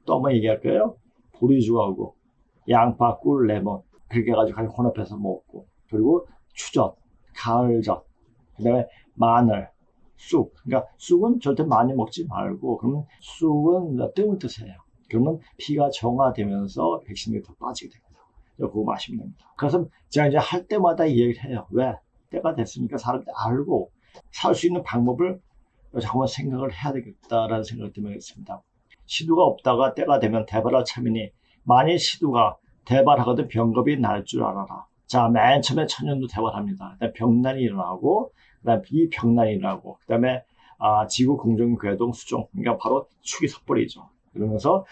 또 한번 얘기할까요? 보리죽하고 양파, 꿀, 레몬 그렇게 해가지고 혼합해서 먹고, 그리고 추젓, 가을젓, 그 다음에 마늘, 쑥. 그러니까 쑥은 절대 많이 먹지 말고, 그러면 쑥은 뜸을 드세요. 그러면 피가 정화되면서 백신이 더 빠지게 됩니다. 그거 마시면 됩니다. 그래서 제가 이제 할 때마다 이 얘기를 해요. 왜? 때가 됐으니까 사람들이 알고 살 수 있는 방법을 한번 생각을 해야 되겠다라는 생각 때문에 했습니다. 시두가 없다가 때가 되면 대발할 참이니, 만일 시두가 대발하거든 병겁이 날 줄 알아라. 자, 맨 처음에 천년도 대발합니다. 그다음에 병난이 일어나고, 그다음에 비병난이 일어나고, 그다음에 지구 공정 궤동 수종, 그러니까 바로 축이 섣버리죠. 그러면서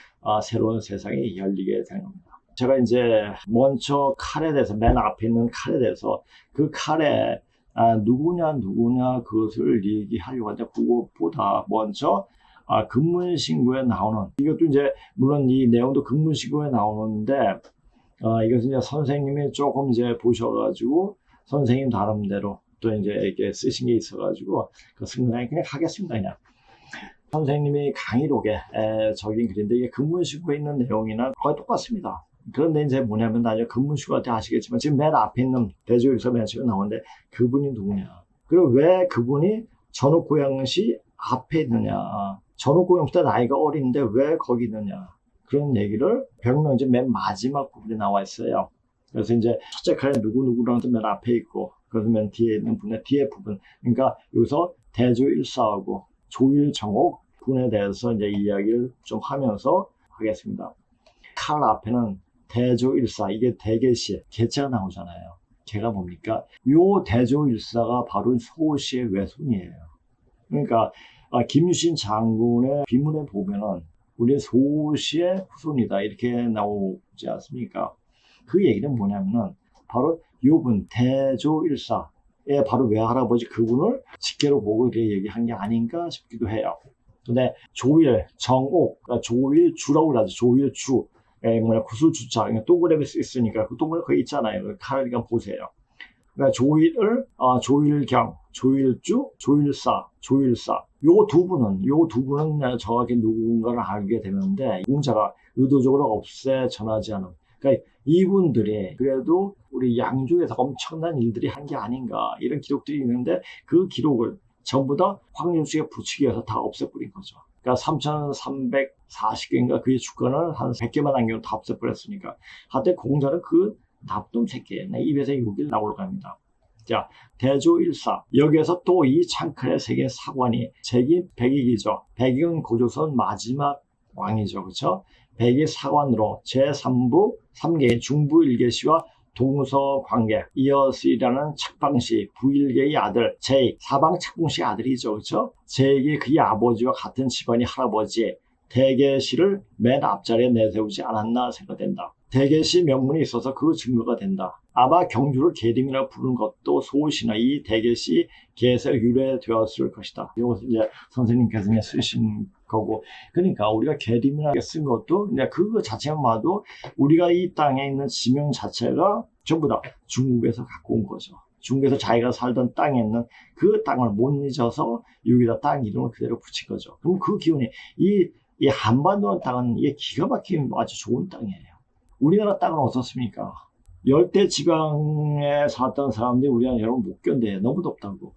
새로운 세상이 열리게 되는 겁니다. 제가 이제 먼저 칼에 대해서, 맨 앞에 있는 칼에 대해서, 그 칼에 누구냐 그것을 얘기하려고 하는데, 그것보다 먼저 근문신고에 나오는, 이것도 이제 물론 이 내용도 근문신고에 나오는데, 이것은 이제 선생님이 조금 이제 보셔가지고 선생님 나름대로 또 이제 이렇게 쓰신 게 있어가지고 그 승인을 그냥 하겠습니다. 그냥 선생님이 강의록에 적인 글인데, 이게 근문신고에 있는 내용이나 거의 똑같습니다. 그런데 이제 뭐냐면, 나중에 근문신고 때 아시겠지만 지금 맨 앞에 있는 대조일서 맨 처음에 나오는데, 그분이 누구냐, 그리고 왜 그분이 전옥고양시 앞에 있느냐, 전옥고양보다 나이가 어린데 왜 거기 있느냐, 그런 얘기를 병명지 맨 마지막 부분에 나와 있어요. 그래서 이제 첫째 칼에 누구누구랑 맨 앞에 있고, 그래서 맨 뒤에 있는 분의 뒤에 부분, 그러니까 여기서 대조일사하고 조일정옥 분에 대해서 이제 이야기를 좀 하면서 하겠습니다. 칼 앞에는 대조일사, 이게 대개시, 개체가 나오잖아요. 걔가 뭡니까? 요 대조일사가 바로 소시의 외손이에요. 그러니까 김유신 장군의 비문에 보면은 우리 소시의 후손이다 이렇게 나오지 않습니까? 그 얘기는 뭐냐면은 바로 요분 대조일사의 바로 외할아버지 그분을 직계로 보고 이렇게 얘기한 게 아닌가 싶기도 해요. 근데 조일, 정옥, 그러니까 조일주라고 그러죠. 조일주, 구슬주자, 그러니까 동그라미 있으니까 그 동그라미 거기 있잖아요. 칼을 그냥 보세요. 그러니까 조일을, 조일경, 조일주, 조일사, 조일사. 요 두 분은 정확히 누군가를 알게 되는데, 공자가 의도적으로 없애 전하지 않은. 그러니까 이분들이 그래도 우리 양쪽에서 엄청난 일들이 한 게 아닌가, 이런 기록들이 있는데, 그 기록을 전부 다 황윤수에 붙이기 위해서 다 없애버린 거죠. 그러니까 3,340개인가 그의 주권을 한 100개만 남겨도 다 없애버렸으니까. 하여튼 공자는 그 나쁜 새끼, 내 입에서 욕이 나올 겁니다. 자, 대조일사. 여기에서 또 이 창칼의 세계 사관이 제기 백익이죠. 백익은 고조선 마지막 왕이죠. 그렇죠? 백익 사관으로 제3부 3개의 중부 일개시와 동서 관계, 이어스이라는 책방시, 부일개의 아들, 사방 책봉시 아들이죠. 그렇죠? 제에게 그의 아버지와 같은 집안의 할아버지, 대개시를 맨 앞자리에 내세우지 않았나 생각된다. 대개시 명문이 있어서 그 증거가 된다. 아마 경주를 계림이라 부르는 것도 소시나 이 대개시 계에서 유래되었을 것이다. 이것을 이제 선생님께서 쓰신 거고, 그러니까 우리가 계림이라 쓴 것도 그냥 그거 자체만 봐도 우리가 이 땅에 있는 지명 자체가 전부 다 중국에서 갖고 온 거죠. 중국에서 자기가 살던 땅에 있는 그 땅을 못 잊어서 여기다 땅 이름을 그대로 붙인 거죠. 그럼 그 기운이 이 이 한반도 땅은 이게 기가 막힌 아주 좋은 땅이에요. 우리나라 땅은 어떻습니까? 열대 지방에 살던 사람들이 우리나라 여름 못 견뎌요. 너무 덥다고.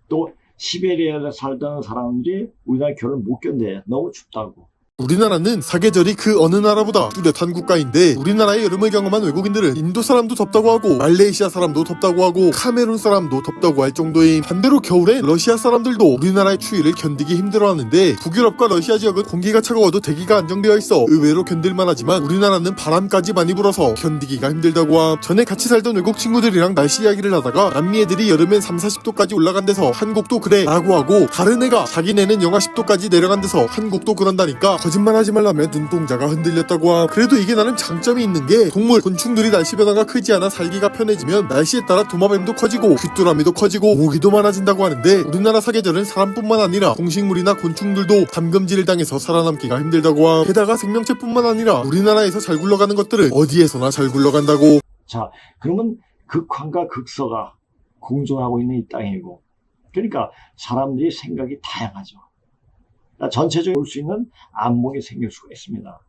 또 시베리아에 살던 사람들이 우리나라 겨울을 못 견뎌요. 너무 춥다고. 우리나라는 사계절이 그 어느 나라보다 뚜렷한 국가인데 우리나라의 여름을 경험한 외국인들은 인도 사람도 덥다고 하고 말레이시아 사람도 덥다고 하고 카메룬 사람도 덥다고 할 정도인, 반대로 겨울에 러시아 사람들도 우리나라의 추위를 견디기 힘들어하는데 북유럽과 러시아 지역은 공기가 차가워도 대기가 안정되어 있어 의외로 견딜만 하지만 우리나라는 바람까지 많이 불어서 견디기가 힘들다고 함. 전에 같이 살던 외국 친구들이랑 날씨 이야기를 하다가 남미 애들이 여름엔 30~40도까지 올라간 데서 한국도 그래 라고 하고, 다른 애가 자기네는 영하 10도까지 내려간 데서 한국도 그런다니까 거짓말하지 말라며 눈동자가 흔들렸다고 함. 그래도 이게 나름 장점이 있는 게 동물, 곤충들이 날씨 변화가 크지 않아 살기가 편해지면 날씨에 따라 도마뱀도 커지고 귀뚜라미도 커지고 모기도 많아진다고 하는데, 우리나라 사계절은 사람뿐만 아니라 동식물이나 곤충들도 담금질을 당해서 살아남기가 힘들다고 함. 게다가 생명체뿐만 아니라 우리나라에서 잘 굴러가는 것들은 어디에서나 잘 굴러간다고. 자, 그러면 극한과 극서가 공존하고 있는 이 땅이고, 그러니까 사람들이 생각이 다양하죠. 전체적으로 볼 수 있는 안목이 생길 수가 있습니다.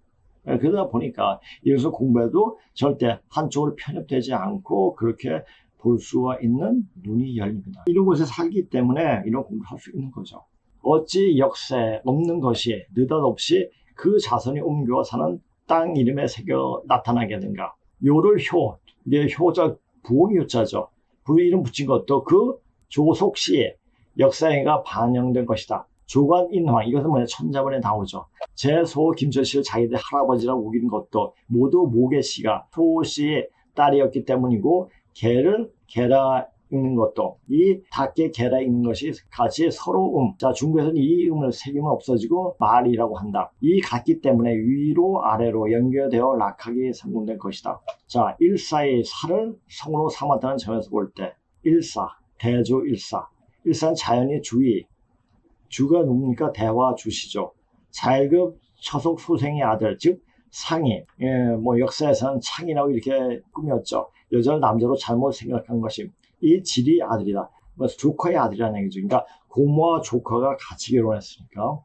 그러다 보니까 이래서 공부해도 절대 한쪽으로 편협되지 않고 그렇게 볼 수가 있는 눈이 열립니다. 이런 곳에 살기 때문에 이런 공부를 할 수 있는 거죠. 어찌 역사에 없는 것이 느닷없이 그 자손이 옮겨 사는 땅 이름에 새겨 나타나게 된가. 요를 효, 이게 효자 부엉이 효자죠. 그 이름 붙인 것도 그 조속시에 역사가 반영된 것이다. 조관인황, 이것은 뭐냐, 천자문에 나오죠. 제소 김철씨를 자기들 할아버지라고 우기는 것도 모두 모계씨가 소씨의 딸이었기 때문이고, 개를 개라 읽는 것도 이 닭개 개라 읽는 것이 같이 서로 자, 중국에서는 이 음을 새기면 없어지고 말이라고 한다. 이 같기 때문에 위로 아래로 연결되어 락하게 성공된 것이다. 자, 일사의 사를 성으로 삼았다는 점에서 볼 때 일사, 대조 일사. 일사는 자연의 주의, 주가 누굽니까? 대화 주시죠. 자일급 처속 소생의 아들, 즉 상이, 뭐 역사에서는 창이라고 이렇게 꾸몄죠. 여자를 남자로 잘못 생각한 것이 이 질의 아들이다. 조커의 아들이라는 얘기죠. 그러니까 고모와 조커가 같이 결혼했으니까.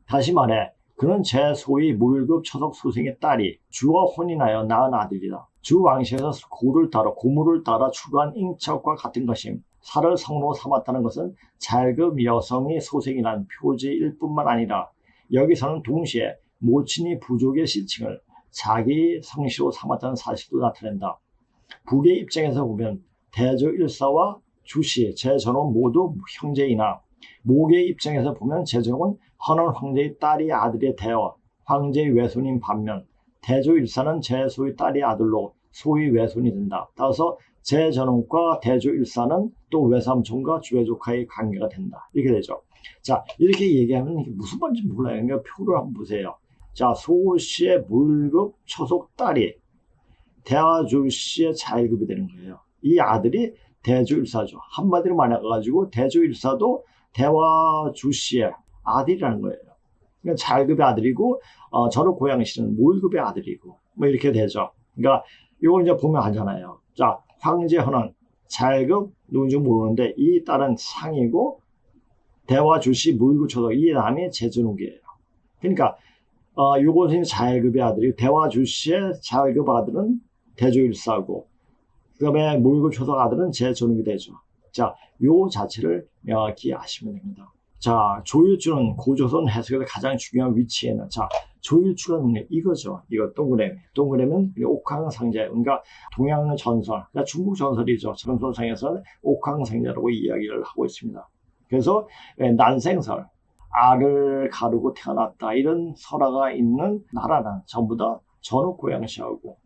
다시 말해, 그는 제 소위 무일급 처속 소생의 딸이 주와 혼인하여 낳은 아들이다. 주 왕실에서 고를 따라 고모를 따라 추구한 인척과 같은 것임. 살을 성으로 삼았다는 것은 자일급 여성이 소생이라는 표지일 뿐만 아니라 여기서는 동시에 모친이 부족의 시칭을 자기 성씨로 삼았다는 사실도 나타낸다. 북의 입장에서 보면 대조 일사와 주씨, 제전은 모두 형제이나, 목의 입장에서 보면 제전은 헌원 황제의 딸이 아들이 되어 황제의 외손인 반면 대조 일사는 제소의 딸이 아들로 소위 외손이 된다. 따라서 제전원과 대조 일사는 또 외삼촌과 주외조카의 관계가 된다. 이렇게 되죠. 자, 이렇게 얘기하면 이게 무슨 말인지 몰라요. 그러니까 표를 한번 보세요. 자, 소씨의 무일급 처속 딸이 대화주씨의 자일급이 되는 거예요. 이 아들이 대조일사죠. 한마디로 말해가지고 대조일사도 대화주씨의 아들이라는 거예요. 그러니까 자일급의 아들이고, 저는 고양시는 무일급의 아들이고, 뭐 이렇게 되죠. 그러니까 이거 이제 보면 알잖아요. 자, 황제헌은 자일급 누군지 모르는데 이 딸은 상이고 대화주씨 무일급 초속, 이 남이 제전욱이에요. 그러니까 요것은 자일급의 아들이고 대화주씨의 자일급 아들은 대조일사고, 그 다음에 무일급 초속 아들은 제전욱이 되죠. 자, 요 자체를 명확히 아시면 됩니다. 자, 조일주는 고조선 해석에서 가장 중요한 위치에는, 자, 조일주가 이거죠. 이거 동그라미. 동그라미는 옥황상제, 그러니까 동양 전설, 그러니까 중국 전설이죠. 전설상에서는 옥황상제라고 이야기를 하고 있습니다. 그래서 난생설, 알을 가르고 태어났다, 이런 설화가 있는 나라는 전부 다 전후 고양시하고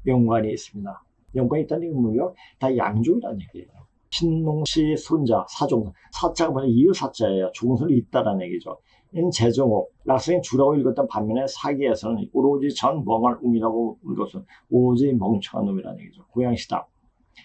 연관이 있습니다. 연관이 있다는 건 뭐예요? 다 양족이라는 얘기예요. 신농씨 손자, 사종, 사자가 뭐냐, 이을사자예요. 종설이 있다라는 얘기죠. 제정옥, 락성이 주라고 읽었던 반면에 사기에서는 오로지 전 멍할 웅이라고 읽었어. 오로지 멍청한 놈이라는 얘기죠. 고양시다.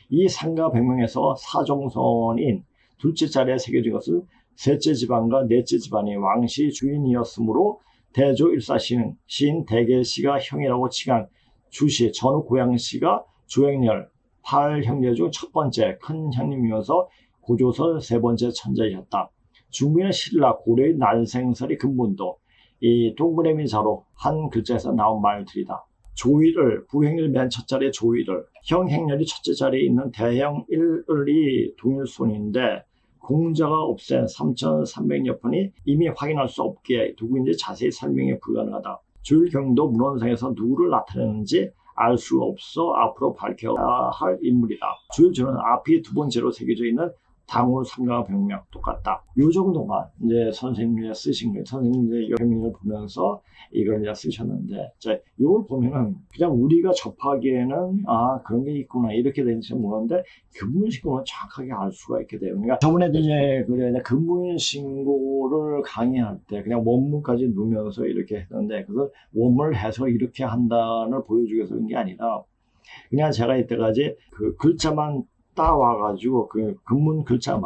이 상가 백명에서 사종선인 둘째 자리에 새겨진 것은 셋째 집안과 넷째 집안이 왕시 주인이었으므로 대조일사씨는 시인 대계씨가 형이라고 칭한 주씨, 전후 고양시가 조행렬 8형제 중 첫 번째 큰 형님이어서 고조선 세 번째 천자이었다. 중국의 신라 고려의 난생설이 근본도 이 동그라미 자로 한 글자에서 나온 말들이다. 조의를, 부행렬 맨 첫 자리에 조의를, 형행렬이 첫째 자리에 있는 대형 1이 동일손인데 공자가 없앤 3,300여 편이 이미 확인할 수 없기에 누구인지 자세히 설명이 불가능하다. 조일경도 문헌상에서 누구를 나타내는지 알 수 없어 앞으로 밝혀야 할 인물이다. 조일주는 앞이 두 번째로 새겨져 있는 당울 삼가 병명 똑같다. 요 정도만 이제 선생님이 쓰신 거예요. 선생님이 병명을 보면서 이걸 이제 쓰셨는데, 자, 이걸 보면은 그냥 우리가 접하기에는 그런 게 있구나 이렇게 되는지 모르는데 근무신고는 정확하게 알 수가 있게 돼요. 그러니까 저번에도 이제 근무신고를 강의할 때 그냥 원문까지 넣으면서 이렇게 했는데 그래서 원문을 해서 이렇게 한다는 보여주기 위해서 그런 게 아니라 그냥 제가 이때까지 그 글자만 따와가지고 그 근문 글자는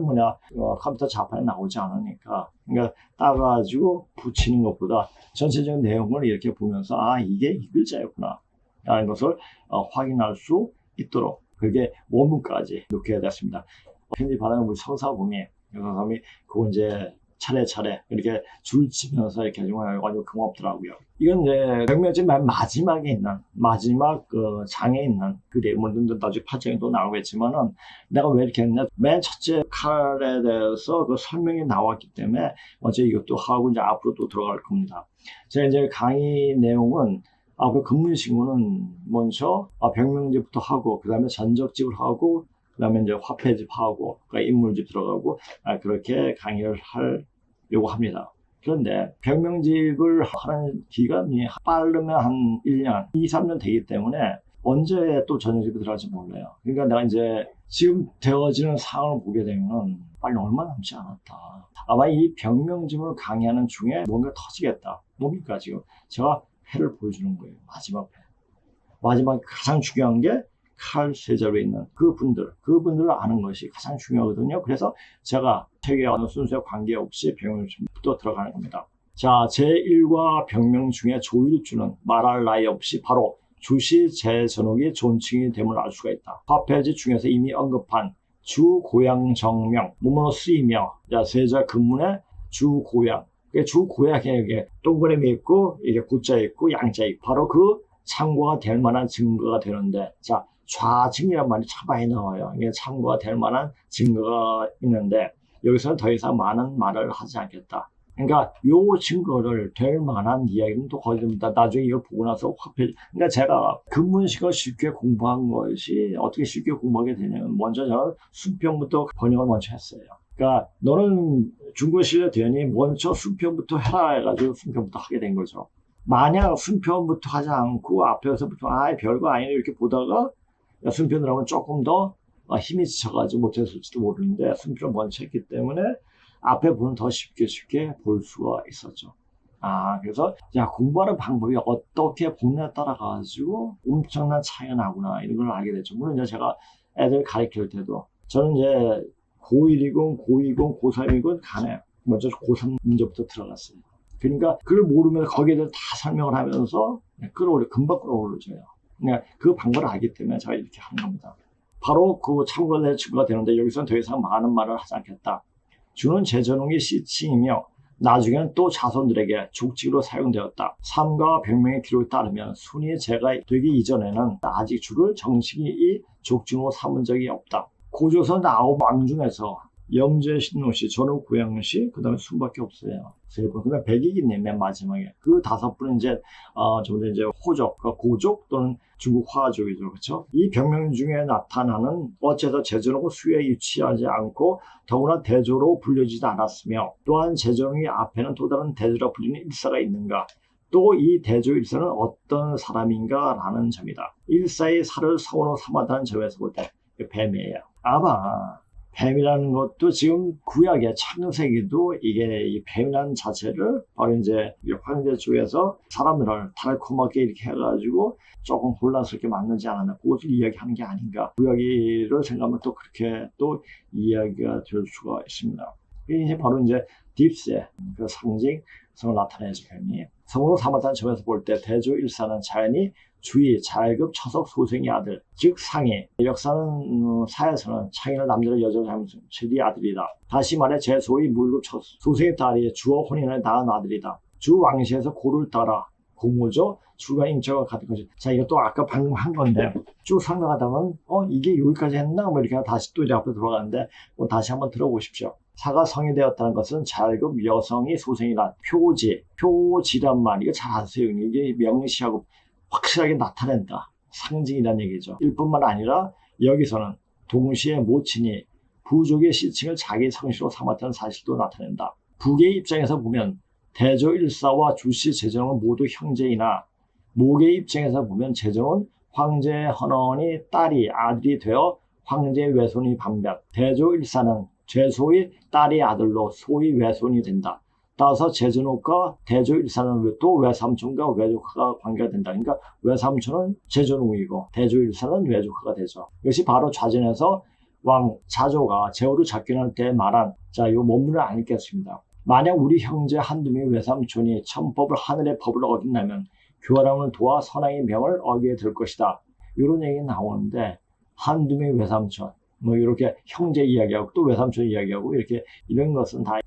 뭐냐, 컴퓨터 자판에 나오지 않으니까 그러니까 따가지고 붙이는 것보다 전체적인 내용을 이렇게 보면서 이게 이 글자였구나 라는 것을 확인할 수 있도록 그게 원문까지 넣게 됐습니다. 편집하는 우리 서사범이 그거 이제 차례차례 이렇게 줄 치면서 이렇게 정말 아주 고맙더라고요. 이건 이제 병명지 맨 마지막에 있는 마지막 그 장에 있는 글이 물론 나중에 파장이 또 나오겠지만은 내가 왜 이렇게 했냐, 맨 첫째 칼에 대해서 그 설명이 나왔기 때문에 어제 이것도 하고 이제 앞으로 또 들어갈 겁니다. 제가 이제 강의 내용은 그 근무신고는 먼저 병명지부터 하고 그 다음에 전적집을 하고 그 다음에 이제 화폐집 하고 그러니까 인물집 들어가고 그렇게 강의를 하려고 합니다. 그런데 병명집을 하는 기간이 빠르면 한 1년, 2, 3년 되기 때문에 언제 또 전적집이 들어갈지 몰라요. 그러니까 내가 이제 지금 되어지는 상황을 보게 되면 빨리 얼마 남지 않았다. 아마 이 병명집을 강의하는 중에 뭔가 터지겠다. 뭡니까 지금? 제가 해를 보여주는 거예요. 마지막 가장 중요한 게 칼 쇠자루에 있는 그분들을 아는 것이 가장 중요하거든요. 그래서 제가 책에 어느 순서에 관계없이 병명집부터 들어가는 겁니다. 자, 제1과 병명 중에 조일주는 말할 나위 없이 바로 주시 제전옥이 존칭이 됨을 알 수가 있다. 화폐지 중에서 이미 언급한 주 고향 정명, 몸으로 쓰이며, 세자 근문에 주 고향, 주 고향에 이게 동그라미 있고 이게 구자 있고 양자 있고 바로 그 참고가 될 만한 증거가 되는데, 자, 좌증이란 말이 참 많이 나와요. 이게 참고가 될 만한 증거가 있는데 여기서는 더 이상 많은 말을 하지 않겠다. 그러니까 요 증거를 될 만한 이야기는 또 거의 됩니다. 나중에 이걸 보고 나서 그러니까 제가 근문식을 쉽게 공부한 것이 어떻게 쉽게 공부하게 되냐면 먼저 저는 순편부터 번역을 먼저 했어요. 그러니까 너는 중국어 실력 되니 먼저 순편부터 해라 해가지고 순편부터 하게 된 거죠. 만약 순편부터 하지 않고 앞에서부터 별거 아니네 이렇게 보다가 순편을 하면 조금 더 힘이 지쳐가지고 못했을지도 모르는데 순편을 먼저 했기 때문에 앞에 보면 더 쉽게 볼 수가 있었죠. 그래서 공부하는 방법이 어떻게 보느냐에 따라 가지고 엄청난 차이가 나구나 이런 걸 알게 됐죠. 물론 이제 제가 애들 가르칠 때도 저는 이제 고1이건 고2건 고3이건 간에 먼저 고3 문제부터 들어갔어요. 그러니까 그걸 모르면 거기에 대해서 다 설명을 하면서 금방 끌어올려줘요. 그러니까 그 방법을 알기 때문에 제가 이렇게 하는 겁니다. 바로 그 참고가 될 증거가 되는데 여기서는 더 이상 많은 말을 하지 않겠다. 주는 제전홍이 시칭이며 나중에는 또 자손들에게 족직으로 사용되었다. 삼가 병명의 기록에 따르면 순위 제가 되기 이전에는 아직 주를 정식이 이 족증으로 삼은 적이 없다. 고조선 9왕 중에서 염제 신노씨, 전후 고양씨, 그 다음에 순밖에 없어요. 3분. 그 다음에 백익이님 맨 마지막에. 그 5분은 이제, 전부 이제 호족, 고족 또는 중국 화족이죠. 그렇죠? 이 병명 중에 나타나는 어째서 제전하고 수에 유치하지 않고 더구나 대조로 불려지지 않았으며 또한 제전의 앞에는 또 다른 대조라 불리는 일사가 있는가? 또 이 대조 일사는 어떤 사람인가? 라는 점이다. 일사의 살을 서원으로 삼았다는 점에서 볼 때 뱀이에요. 아마 뱀이라는 것도 지금 구약의 창세기도 이게 이 뱀이라는 자체를 바로 이제 황제 쪽에서 사람들을 달콤하게 이렇게 해가지고 조금 혼란스럽게 만들지 않았나 그것을 이야기하는 게 아닌가 구약이를 생각하면 또 그렇게 또 이야기가 될 수가 있습니다. 이게 바로 이제 딥세 그 상징성을 나타내죠. 뱀이 성으로 삼았다는 점에서 볼 때 대조 일사는 자연히 주의, 자일급, 처석, 소생의 아들, 즉 상이. 역사는 사에서는 창이는 남자를 여자를 하면서 최대의 아들이다. 다시 말해 제소의 무일급 처석, 소생의 딸이 주어 혼인을 낳은 아들이다. 주 왕시에서 고를 따라 공호죠. 주가 인처가 같은 것이. 자, 이것도 아까 방금 한 건데 쭉 설명하다 보면 이게 여기까지 했나? 뭐 이렇게 다시 또 이제 앞으로 들어가는데 다시 한번 들어보십시오. 사가 성이 되었다는 것은 잘급 여성이 소생이란 표지란 말 이거 잘 아세요. 이게 명시하고 확실하게 나타낸다. 상징이란 얘기죠. 일뿐만 아니라 여기서는 동시에 모친이 부족의 시칭을 자기 성씨로 삼았다는 사실도 나타낸다. 북의 입장에서 보면 대조 일사와 주씨 제전은 모두 형제이나 목의 입장에서 보면 제전은 황제 헌원이 딸이 아들이 되어 황제 외손이 반면 대조 일사는 제소의 딸이 아들로 소의 외손이 된다. 따라서 제전욱과 대조 일사는 또 외삼촌과 외조카가 관계가 된다. 그러니까 외삼촌은 제전욱이고 대조 일사는 외조카가 되죠. 이것이 바로 좌전에서 왕 자조가 제후를 잡견할 때 말한 이 원문을 안 읽겠습니다. 만약 우리 형제 한두 명의 외삼촌이 천법을 하늘의 법을 어긴다면 교활함을 도와 선왕의 명을 어기게 될 것이다. 이런 얘기 나오는데 한두 명의 외삼촌 뭐 이렇게 형제 이야기하고 또 외삼촌 이야기하고 이렇게 이런 것은 다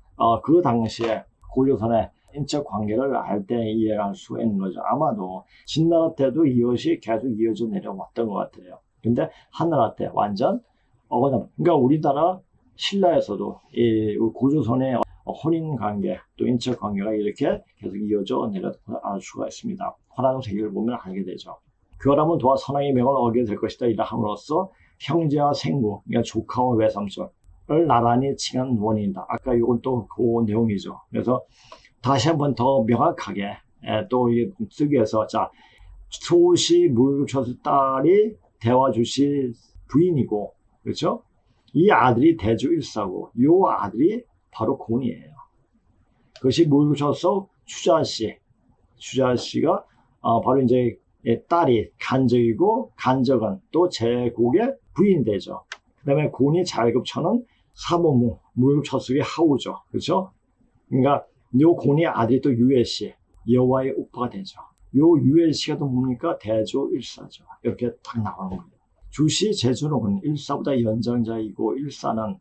그 당시에 고조선의 인적 관계를 알 때 이해할 수 있는 거죠. 아마도 진나라 때도 이것이 계속 이어져 내려왔던 것 같아요. 근데 한나라 때 완전 그러니까 우리나라 신라에서도 이 고조선의 혼인 관계 또 인적 관계가 이렇게 계속 이어져 내려알 수가 있습니다. 화랑세기를 보면 알게 되죠. 교활함은 도와 선왕의 명을 어기게 될 것이다. 이라 함으로써 형제와 생부, 그러니까 조카와 외삼촌을 나란히 칭한 원인이다. 아까 이건 또 그 내용이죠. 그래서 다시 한번 더 명확하게 또 쓰기 위해서 소시 무일급처스 딸이 대화주시 부인이고 그렇죠? 이 아들이 대조 일사고 이 아들이 바로 곤이에요. 그것이 무일급처스 추자씨가 바로 이제 딸이 간적이고 간적은 또 제국의 부인이 되죠. 그 다음에 곤이 잘급처는 사모무, 무일급처스의 하우죠. 그렇죠? 그러니까 요 곤의 아들이 또 유해씨, 여호와의 오빠가 되죠. 요 유해씨가 또 뭡니까? 대조 일사죠. 이렇게 딱 나오는 거예요. 주시 제전옥은 일사보다 연장자이고 일사는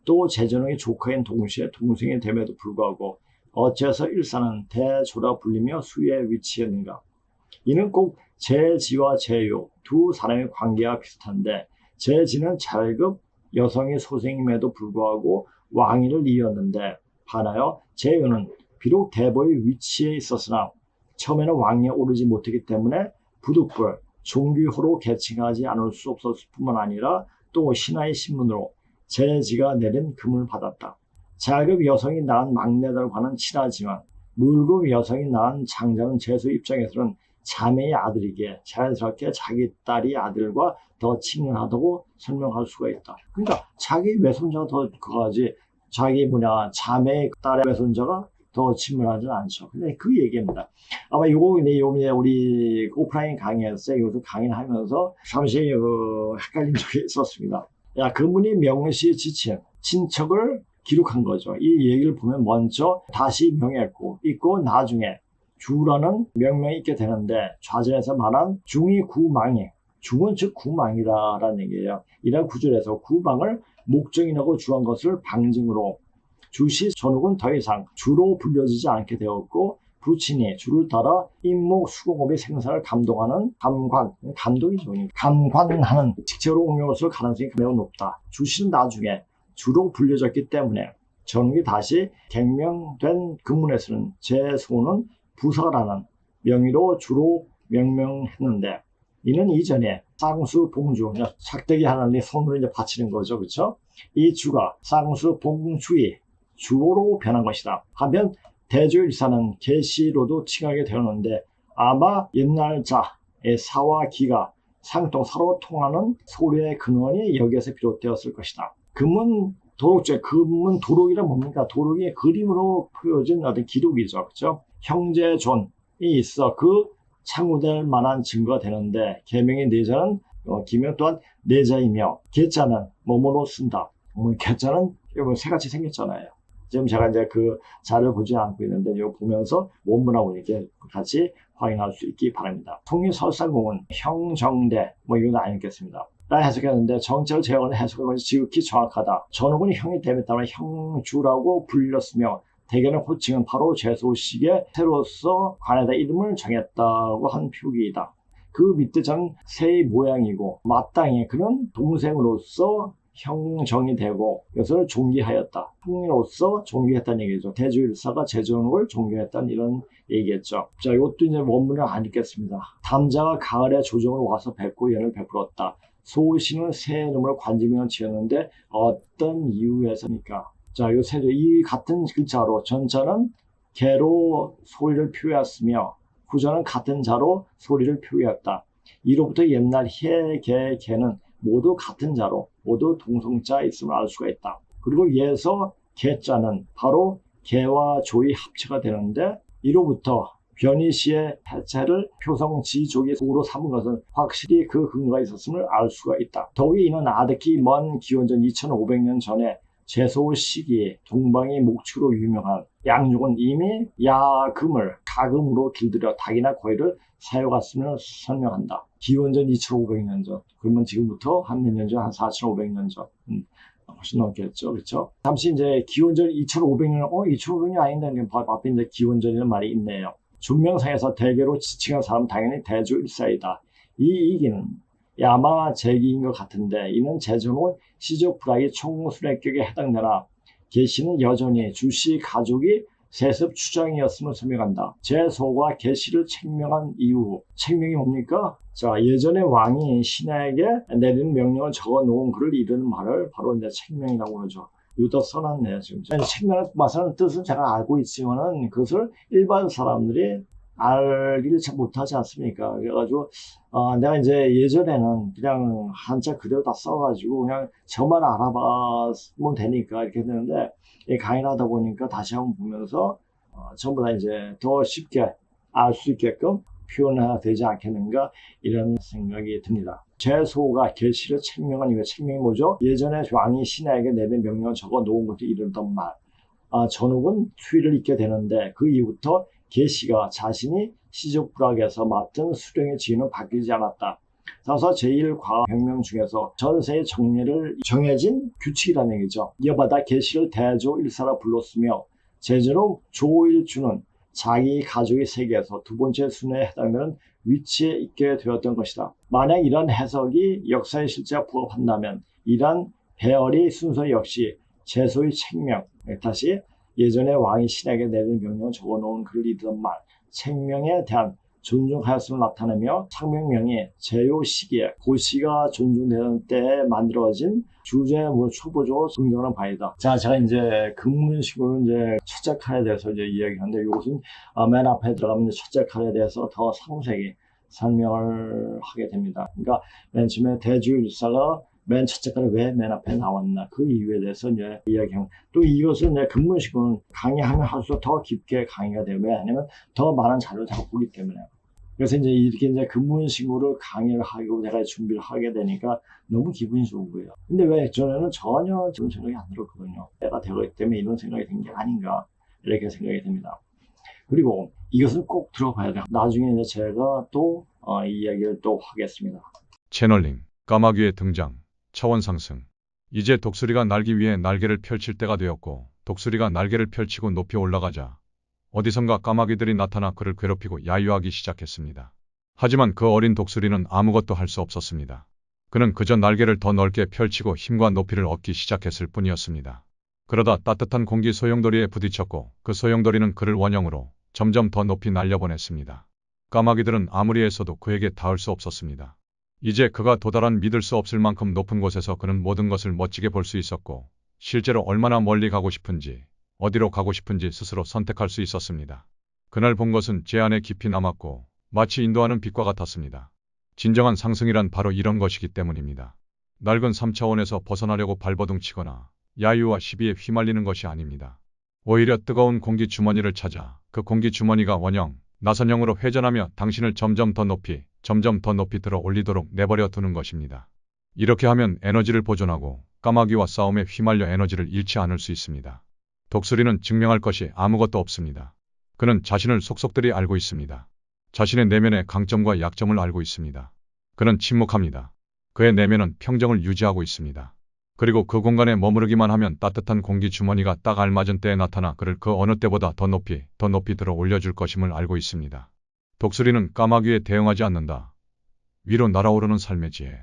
또 제전옥의 조카인 동시에 동생이 됨에도 불구하고 어째서 일사는 대조라 불리며 수에 위치했는가? 이는 꼭 제지와 제요 두 사람의 관계와 비슷한데 제지는 잘급 여성의 소생임에도 불구하고 왕위를 이었는데 반하여 제요는 비록 대보의 위치에 있었으나 처음에는 왕위에 오르지 못했기 때문에 부득불 종규호로 계칭하지 않을 수 없었을 뿐만 아니라 또 신하의 신문으로 제지가 내린 금을 받았다. 잘급 여성이 낳은 막내들과는 친하지만 물급 여성이 낳은 장자는 제수 입장에서는 자매의 아들이기에 자연스럽게 자기 딸이 아들과 더 친근하다고 설명할 수가 있다. 그러니까 자기 외손자가 더 그거지 자기 자매의 딸의 외손자가 더 친밀하지는 않죠. 근데 그 얘기입니다. 아마 요거 우리 오프라인 강의에서 요즘 강의를 하면서 잠시 헷갈린 적이 있었습니다. 그분이 명시 지칭 친척을 기록한 거죠. 이 얘기를 보면 먼저 다시 명했고 있고 나중에 주라는 명명이 있게 되는데 좌전에서 말한 중이 구망이 중은 즉 구망이라는 얘기예요. 이런 구절에서 구망을 목적이라고 주한 것을 방증으로 주시 전욱은 더 이상 주로 불려지지 않게 되었고 부친이 주를 따라 임목 수공업의 생산을 감독하는 감독이죠. 감관하는 직책으로 옮겨올 가능성이 매우 높다. 주시는 나중에 주로 불려졌기 때문에 전욱이 다시 갱명된 근문에서는 제소는 부서라는 명의로 주로 명명했는데 이는 이전에 쌍수 봉주 작대기 하나님 손으로 이제 바치는 거죠. 그렇죠? 이 주가 쌍수 봉주의 주로 변한 것이다. 하면 대조일사는 계시로도 칭하게 되었는데 아마 옛날 자의 사와 기가 서로 통하는 소리의 근원이 여기에서 비롯되었을 것이다. 금은 도록이란 뭡니까? 도록이 그림으로 표어진 어떤 기록이죠. 그렇죠? 형제존이 있어 그 참고될 만한 증거가 되는데 계명의 내자는 기명 또한 내자이며 계자는 뭐뭐로 쓴다. 계자는 새같이 생겼잖아요. 지금 제가 이제 그 자료를 보지 않고 있는데 이거 보면서 원문하고 이렇게 같이 확인할 수 있기 바랍니다. 통일설상공은 형정대 이건 아니겠습니다. 라는 해석했는데 정체를 제어하는 해석은 지극히 정확하다. 전후군이 형이 됨에 따라 형주라고 불렸으며 대개는 호칭은 바로 제소식의 새로서 관에다 이름을 정했다고 한 표기이다. 그 밑에 저는 새의 모양이고 마땅히 그는 동생으로서 형정이 되고 이것을 존귀하였다. 형으로서 존귀했다는 얘기죠. 대주일사가 제존을 존귀했다는 이런 얘기겠죠. 자, 이것도 이제 원문을 안 읽겠습니다. 담자가 가을에 조정을 와서 뵙고 연을 베풀었다. 소신은 새 이름을 관지명을 지었는데 어떤 이유에서입니까? 자, 이 같은 글자로 전자는 개로 소리를 표했으며 후자는 같은 자로 소리를 표했다. 이로부터 옛날 해, 개, 개는 모두 같은 자로 모두 동성자 있음을 알 수가 있다. 그리고 예서 개자는 바로 개와 조의 합체가 되는데 이로부터 변희시의 해체를 표성지족의 속으로 삼은 것은 확실히 그 근거가 있었음을 알 수가 있다. 더욱이 이는 아득히 먼 기원전 2500년 전에 제소 시기에 동방의 목축으로 유명한 양육은 이미 야금을 가금으로 길들여 닭이나 고기를 사용했음을 설명한다. 기원전 2500년 전. 그러면 지금부터 한 몇 년 전, 한 4500년 전. 훨씬 넘겠죠. 그렇죠? 잠시 이제 기원전 2500년, 2500년 아닌데, 앞에 이제 기원전이라는 말이 있네요. 준명상에서 대개로 지칭한 사람은 당연히 대주일사이다. 이 얘기는 아마 제기인 것 같은데 이는 제존은 시족 불학의 총순회격에 해당되나 계시는 여전히 주씨 가족이 세습 추장이었음을 설명한다. 제소가 계시를 책명한 이유, 책명이 뭡니까? 자, 예전에 왕이 신하에게 내리는 명령을 적어 놓은 글을 이르는 말을 바로 이제 책명이라고 그러죠. 이것도 써놨네요, 지금. 책명의 뜻은 제가 알고 있지만은 그것을 일반 사람들이 알기를 잘 못하지 않습니까? 그래가지고, 내가 이제 예전에는 그냥 한자 그대로 다 써가지고 그냥 저만 알아봤으면 되니까 이렇게 되는데, 강의를 하다 보니까 다시 한번 보면서, 전부 다 이제 더 쉽게 알 수 있게끔 표현해야 되지 않겠는가, 이런 생각이 듭니다. 제소가 계시를 책명한 이유의 책명이 뭐죠? 예전에 왕이 신하에게 내린 명령을 적어 놓은 것도 이르던 말. 전욱은 추위를 잊게 되는데 그 이후부터 계시가 자신이 시족 불학에서 맡은 수령의 지위는 바뀌지 않았다. 따라서 제1과학혁명 중에서 전세의 정례를 정해진 규칙이라는 얘기죠. 이어받아 계시를 대조일사라 불렀으며 제대로 조일주는 자기 가족의 세계에서 두 번째 순회에 해당되는 위치에 있게 되었던 것이다. 만약 이런 해석이 역사의 실제와 부합한다면 이러한 배열의 순서 역시 제소의 책명, 다시 예전에 왕이 신에게 내린 명령을 적어놓은 글을 이르던 말, 책명에 대한 존중하였음을 나타내며 창명명이 제요 시기에 고시가 존중되는 때에 만들어진 주제의 초보적으로 등장하는 바이다. 자, 제가 이제 근문식으로 이제 첫째 칸에 대해서 이제 이야기하는데 이것은 맨 앞에 들어가면 첫째 칸에 대해서 더 상세히 설명을 하게 됩니다. 그러니까 맨 처음에 대주일사가 맨 첫째 칸에 왜 맨 앞에 나왔나 그 이유에 대해서 이제 이야기하면 또 이것은 이제 근문식으로는 강의하면 할수록 더 깊게 강의가 돼요. 왜냐하면 더 많은 자료를 다 보기 때문에. 그래서 이제 이렇게 이제 근문식으로 강의를 하고 내가 준비를 하게 되니까 너무 기분이 좋은 거예요. 근데 왜 전에는 전혀 그런 생각이 안 들었거든요. 내가 되기 때문에 이런 생각이 든 게 아닌가 이렇게 생각이 듭니다. 그리고 이것은 꼭 들어봐야 돼요. 나중에 이제 제가 또 이야기를 또 하겠습니다. 채널링, 까마귀의 등장, 차원 상승. 이제 독수리가 날기 위해 날개를 펼칠 때가 되었고 독수리가 날개를 펼치고 높이 올라가자 어디선가 까마귀들이 나타나 그를 괴롭히고 야유하기 시작했습니다. 하지만 그 어린 독수리는 아무것도 할 수 없었습니다. 그는 그저 날개를 더 넓게 펼치고 힘과 높이를 얻기 시작했을 뿐이었습니다. 그러다 따뜻한 공기 소용돌이에 부딪혔고 그 소용돌이는 그를 원형으로 점점 더 높이 날려보냈습니다. 까마귀들은 아무리 애써도 그에게 닿을 수 없었습니다. 이제 그가 도달한 믿을 수 없을 만큼 높은 곳에서 그는 모든 것을 멋지게 볼 수 있었고 실제로 얼마나 멀리 가고 싶은지 어디로 가고 싶은지 스스로 선택할 수 있었습니다. 그날 본 것은 제 안에 깊이 남았고 마치 인도하는 빛과 같았습니다. 진정한 상승이란 바로 이런 것이기 때문입니다. 낡은 3차원에서 벗어나려고 발버둥치거나 야유와 시비에 휘말리는 것이 아닙니다. 오히려 뜨거운 공기 주머니를 찾아 그 공기 주머니가 원형, 나선형으로 회전하며 당신을 점점 더 높이 들어 올리도록 내버려 두는 것입니다. 이렇게 하면 에너지를 보존하고 까마귀와 싸움에 휘말려 에너지를 잃지 않을 수 있습니다. 독수리는 증명할 것이 아무것도 없습니다. 그는 자신을 속속들이 알고 있습니다. 자신의 내면의 강점과 약점을 알고 있습니다. 그는 침묵합니다. 그의 내면은 평정을 유지하고 있습니다. 그리고 그 공간에 머무르기만 하면 따뜻한 공기 주머니가 딱 알맞은 때에 나타나 그를 그 어느 때보다 더 높이 들어 올려줄 것임을 알고 있습니다. 독수리는 까마귀에 대응하지 않는다. 위로 날아오르는 삶의 지혜.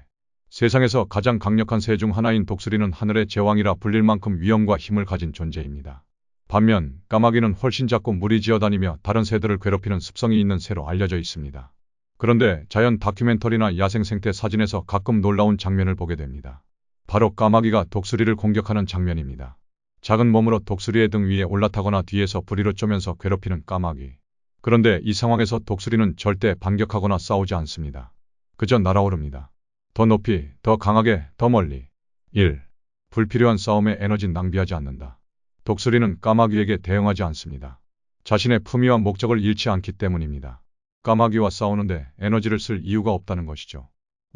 세상에서 가장 강력한 새 중 하나인 독수리는 하늘의 제왕이라 불릴 만큼 위엄과 힘을 가진 존재입니다. 반면 까마귀는 훨씬 작고 무리지어 다니며 다른 새들을 괴롭히는 습성이 있는 새로 알려져 있습니다. 그런데 자연 다큐멘터리나 야생 생태 사진에서 가끔 놀라운 장면을 보게 됩니다. 바로 까마귀가 독수리를 공격하는 장면입니다. 작은 몸으로 독수리의 등 위에 올라타거나 뒤에서 부리로 쪼면서 괴롭히는 까마귀. 그런데 이 상황에서 독수리는 절대 반격하거나 싸우지 않습니다. 그저 날아오릅니다. 더 높이, 더 강하게, 더 멀리. 1. 불필요한 싸움에 에너지 낭비하지 않는다. 독수리는 까마귀에게 대응하지 않습니다. 자신의 품위와 목적을 잃지 않기 때문입니다. 까마귀와 싸우는데 에너지를 쓸 이유가 없다는 것이죠.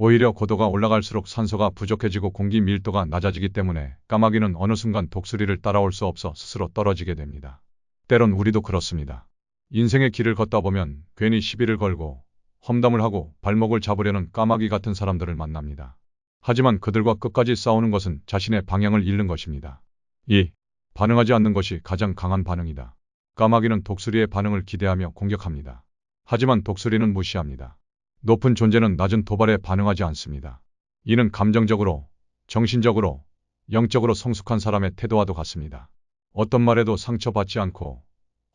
오히려 고도가 올라갈수록 산소가 부족해지고 공기 밀도가 낮아지기 때문에 까마귀는 어느 순간 독수리를 따라올 수 없어 스스로 떨어지게 됩니다. 때론 우리도 그렇습니다. 인생의 길을 걷다 보면 괜히 시비를 걸고 험담을 하고 발목을 잡으려는 까마귀 같은 사람들을 만납니다. 하지만 그들과 끝까지 싸우는 것은 자신의 방향을 잃는 것입니다. 2. 반응하지 않는 것이 가장 강한 반응이다. 까마귀는 독수리의 반응을 기대하며 공격합니다. 하지만 독수리는 무시합니다. 높은 존재는 낮은 도발에 반응하지 않습니다. 이는 감정적으로, 정신적으로, 영적으로 성숙한 사람의 태도와도 같습니다. 어떤 말에도 상처받지 않고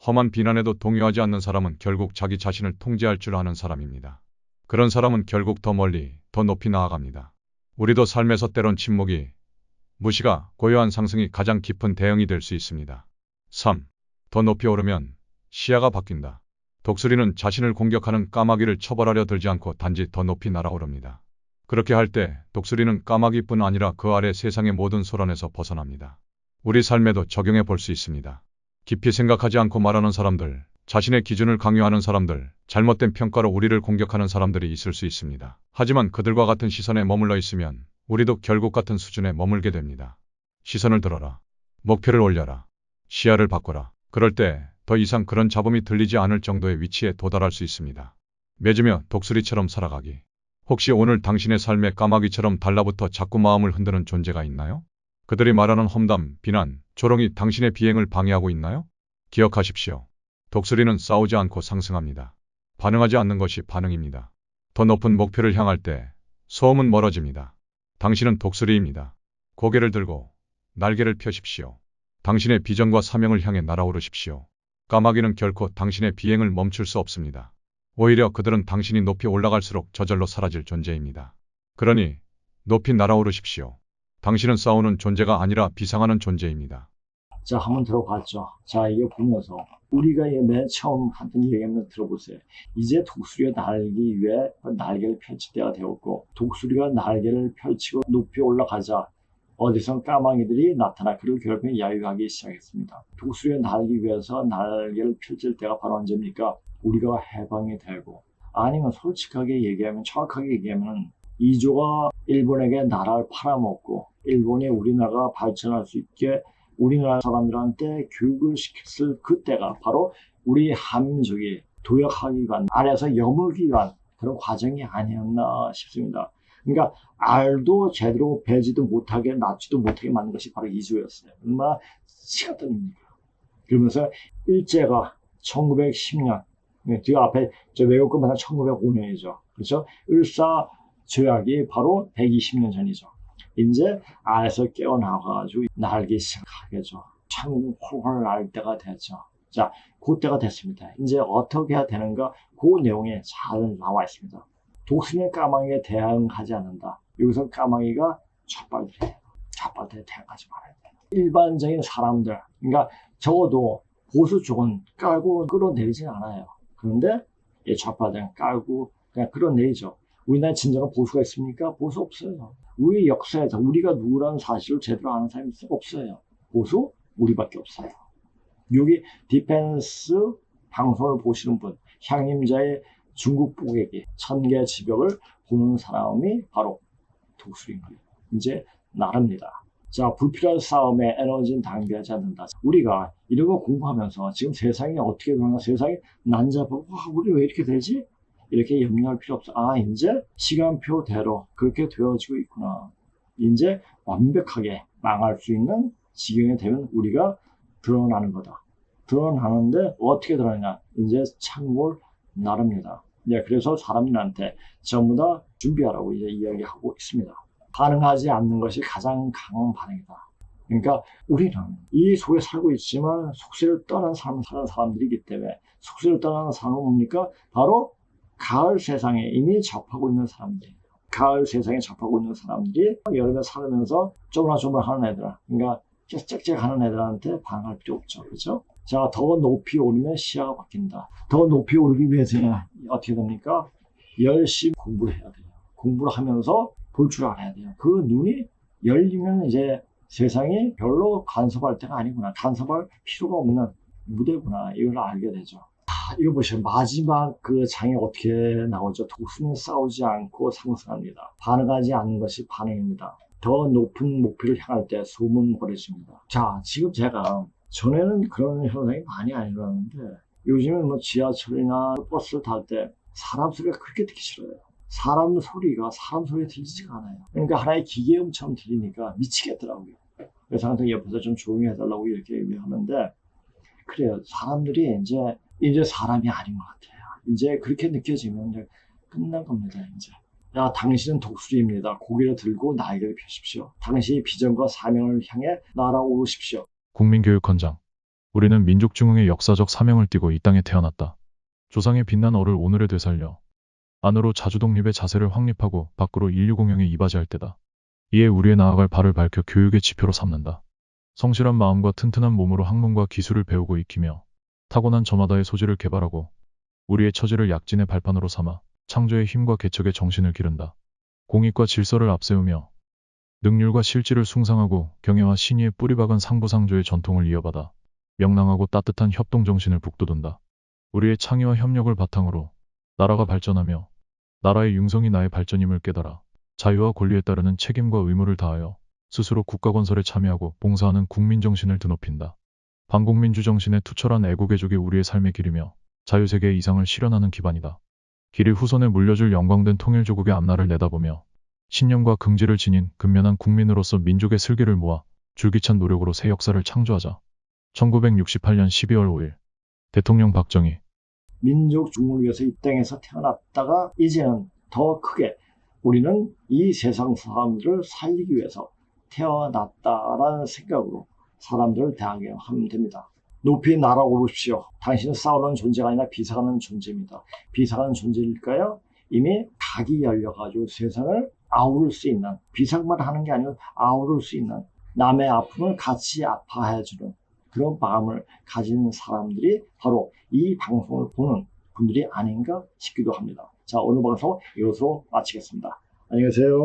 험한 비난에도 동요하지 않는 사람은 결국 자기 자신을 통제할 줄 아는 사람입니다. 그런 사람은 결국 더 멀리, 더 높이 나아갑니다. 우리도 삶에서 때론 침묵이, 무시가, 고요한 상승이 가장 깊은 대응이 될 수 있습니다. 3. 더 높이 오르면 시야가 바뀐다. 독수리는 자신을 공격하는 까마귀를 처벌하려 들지 않고 단지 더 높이 날아오릅니다. 그렇게 할 때 독수리는 까마귀뿐 아니라 그 아래 세상의 모든 소란에서 벗어납니다. 우리 삶에도 적용해 볼 수 있습니다. 깊이 생각하지 않고 말하는 사람들, 자신의 기준을 강요하는 사람들, 잘못된 평가로 우리를 공격하는 사람들이 있을 수 있습니다. 하지만 그들과 같은 시선에 머물러 있으면 우리도 결국 같은 수준에 머물게 됩니다. 시선을 들어라. 목표를 올려라. 시야를 바꿔라. 그럴 때 더 이상 그런 잡음이 들리지 않을 정도의 위치에 도달할 수 있습니다. 맺으며 독수리처럼 살아가기. 혹시 오늘 당신의 삶에 까마귀처럼 달라붙어 자꾸 마음을 흔드는 존재가 있나요? 그들이 말하는 험담, 비난, 조롱이 당신의 비행을 방해하고 있나요? 기억하십시오. 독수리는 싸우지 않고 상승합니다. 반응하지 않는 것이 반응입니다. 더 높은 목표를 향할 때 소음은 멀어집니다. 당신은 독수리입니다. 고개를 들고 날개를 펴십시오. 당신의 비전과 사명을 향해 날아오르십시오. 까마귀는 결코 당신의 비행을 멈출 수 없습니다. 오히려 그들은 당신이 높이 올라갈수록 저절로 사라질 존재입니다. 그러니 높이 날아오르십시오. 당신은 싸우는 존재가 아니라 비상하는 존재입니다. 자, 한번 들어봤죠. 자, 이거 보면서 우리가 맨 처음 하던 얘기 한번 들어보세요. 이제 독수리가 날기 위해 날개를 펼칠 때가 되었고, 독수리가 날개를 펼치고 높이 올라가자 어디선 까마귀들이 나타나 그를 괴롭히며 야유하기 시작했습니다. 독수리가 날기 위해서 날개를 펼칠 때가 바로 언제입니까? 우리가 해방이 되고, 아니면 솔직하게 얘기하면, 정확하게 얘기하면 이조가 일본에게 나라를 팔아먹고 일본이 우리나라가 발전할 수 있게 우리나라 사람들한테 교육을 시켰을 그때가 바로 우리 한민족이 도약하기 위한, 아래에서 여물기 위한 그런 과정이 아니었나 싶습니다. 그러니까 알도 제대로 배지도 못하게 낳지도 못하게 만든 것이 바로 이조였어요. 얼마나 시간 입니까? 그러면서 일제가 1910년, 뒤 앞에 저 외국권 만난 1905년이죠. 그렇죠? 을사 조약이 바로 120년 전이죠. 이제 안에서 깨어나가지고 날기 시작하겠죠. 창문 홀홀 날 때가 됐죠. 자, 그때가 됐습니다. 이제 어떻게 해야 되는가? 그 내용에 잘 나와 있습니다. 독수리는 까마귀에 대응하지 않는다. 여기서 까마귀가 첫발에 대응하지 말아야 돼. 일반적인 사람들, 그러니까 적어도 보수 쪽은 깔고 끌어내리진 않아요. 그런데 첫발에 깔고 그냥 끌어내리죠. 우리나라에 진정한 보수가 있습니까? 보수 없어요. 우리 역사에서 우리가 누구라는 사실을 제대로 아는 사람이 없어요. 보수? 우리밖에 없어요. 여기 디펜스 방송을 보시는 분, 향림자의 중국 보객이 천개 지벽을 보는 사람이 바로 독수리인 거예요. 이제 나릅니다. 자, 불필요한 싸움에 에너지는 낭비하지 않는다. 우리가 이런 거 공부하면서 지금 세상이 어떻게 되나, 세상이 난잡하고 우리 왜 이렇게 되지? 이렇게 염려할 필요 없어. 아, 이제 시간표대로 그렇게 되어지고 있구나. 이제 완벽하게 망할 수 있는 지경이 되면 우리가 드러나는 거다. 드러나는데 어떻게 드러나냐? 이제 창고를 나릅니다. 그래서 사람들한테 전부 다 준비하라고 이제 이야기하고 있습니다. 반응하지 않는 것이 가장 강한 반응이다. 그러니까 우리는 이 속에 살고 있지만 속세를 떠난 사람들이기 때문에 속세를 떠나는 사람은 뭡니까? 바로 가을 세상에 이미 접하고 있는 사람들이에요. 가을 세상에 접하고 있는 사람들이 여름에 살면서 쪼물쪼물하는 애들, 그러니까 짹짹하는 애들한테 반응할 필요 없죠. 그렇죠? 자, 더 높이 오르면 시야가 바뀐다. 더 높이 오르기 위해서 어떻게 됩니까? 열심히 공부를 해야 돼요. 공부를 하면서 볼 줄 알아야 돼요. 그 눈이 열리면 이제 세상이 별로 간섭할 때가 아니구나. 간섭할 필요가 없는 무대구나. 이걸 알게 되죠. 이거 보시면 마지막 그 장이 어떻게 나오죠? 독수는 싸우지 않고 상승합니다. 반응하지 않는 것이 반응입니다. 더 높은 목표를 향할 때 소문 버려집니다. 자, 지금 제가 전에는 그런 현상이 많이 안 일어났는데 요즘은 뭐 지하철이나 버스를 탈 때 사람 소리가 그렇게 듣기 싫어요. 사람 소리가 사람 소리가 들리지가 않아요. 그러니까 하나의 기계음처럼 들리니까 미치겠더라고요. 그래서 항상 옆에서 좀 조용히 해달라고 이렇게 얘기하는데 그래요. 사람들이 이제 사람이 아닌 것 같아요. 이제 그렇게 느껴지면 이제 끝난 겁니다. 이제. 야, 당신은 독수리입니다. 고개를 들고 날개를 펴십시오. 당신이 비전과 사명을 향해 날아오르십시오. 국민교육헌장. 우리는 민족중흥의 역사적 사명을 띠고 이 땅에 태어났다. 조상의 빛난 얼을 오늘에 되살려 안으로 자주독립의 자세를 확립하고 밖으로 인류공영에 이바지할 때다. 이에 우리의 나아갈 발을 밝혀 교육의 지표로 삼는다. 성실한 마음과 튼튼한 몸으로 학문과 기술을 배우고 익히며 타고난 저마다의 소질을 개발하고 우리의 처지를 약진의 발판으로 삼아 창조의 힘과 개척의 정신을 기른다. 공익과 질서를 앞세우며 능률과 실질을 숭상하고 경애와 신의의 뿌리박은 상부상조의 전통을 이어받아 명랑하고 따뜻한 협동정신을 북돋운다. 우리의 창의와 협력을 바탕으로 나라가 발전하며 나라의 융성이 나의 발전임을 깨달아 자유와 권리에 따르는 책임과 의무를 다하여 스스로 국가건설에 참여하고 봉사하는 국민정신을 드높인다. 반국민주 정신의 투철한 애국애족이 우리의 삶의 길이며 자유세계의 이상을 실현하는 기반이다. 길이 후손에 물려줄 영광된 통일조국의 앞날을 내다보며 신념과 긍지를 지닌 근면한 국민으로서 민족의 슬기를 모아 줄기찬 노력으로 새 역사를 창조하자. 1968년 12월 5일 대통령 박정희. 민족 중흥을 위해서 이 땅에서 태어났다가 이제는 더 크게 우리는 이 세상 사람들을 살리기 위해서 태어났다라는 생각으로 사람들을 대하게 하면 됩니다. 높이 날아오르십시오. 당신은 싸우는 존재가 아니라 비상하는 존재입니다. 비상하는 존재일까요? 이미 각이 열려가지고 세상을 아우를 수 있는, 비상만 하는 게 아니고 아우를 수 있는, 남의 아픔을 같이 아파해주는 그런 마음을 가진 사람들이 바로 이 방송을 보는 분들이 아닌가 싶기도 합니다. 자, 오늘 방송 이것으로 마치겠습니다. 안녕히 계세요.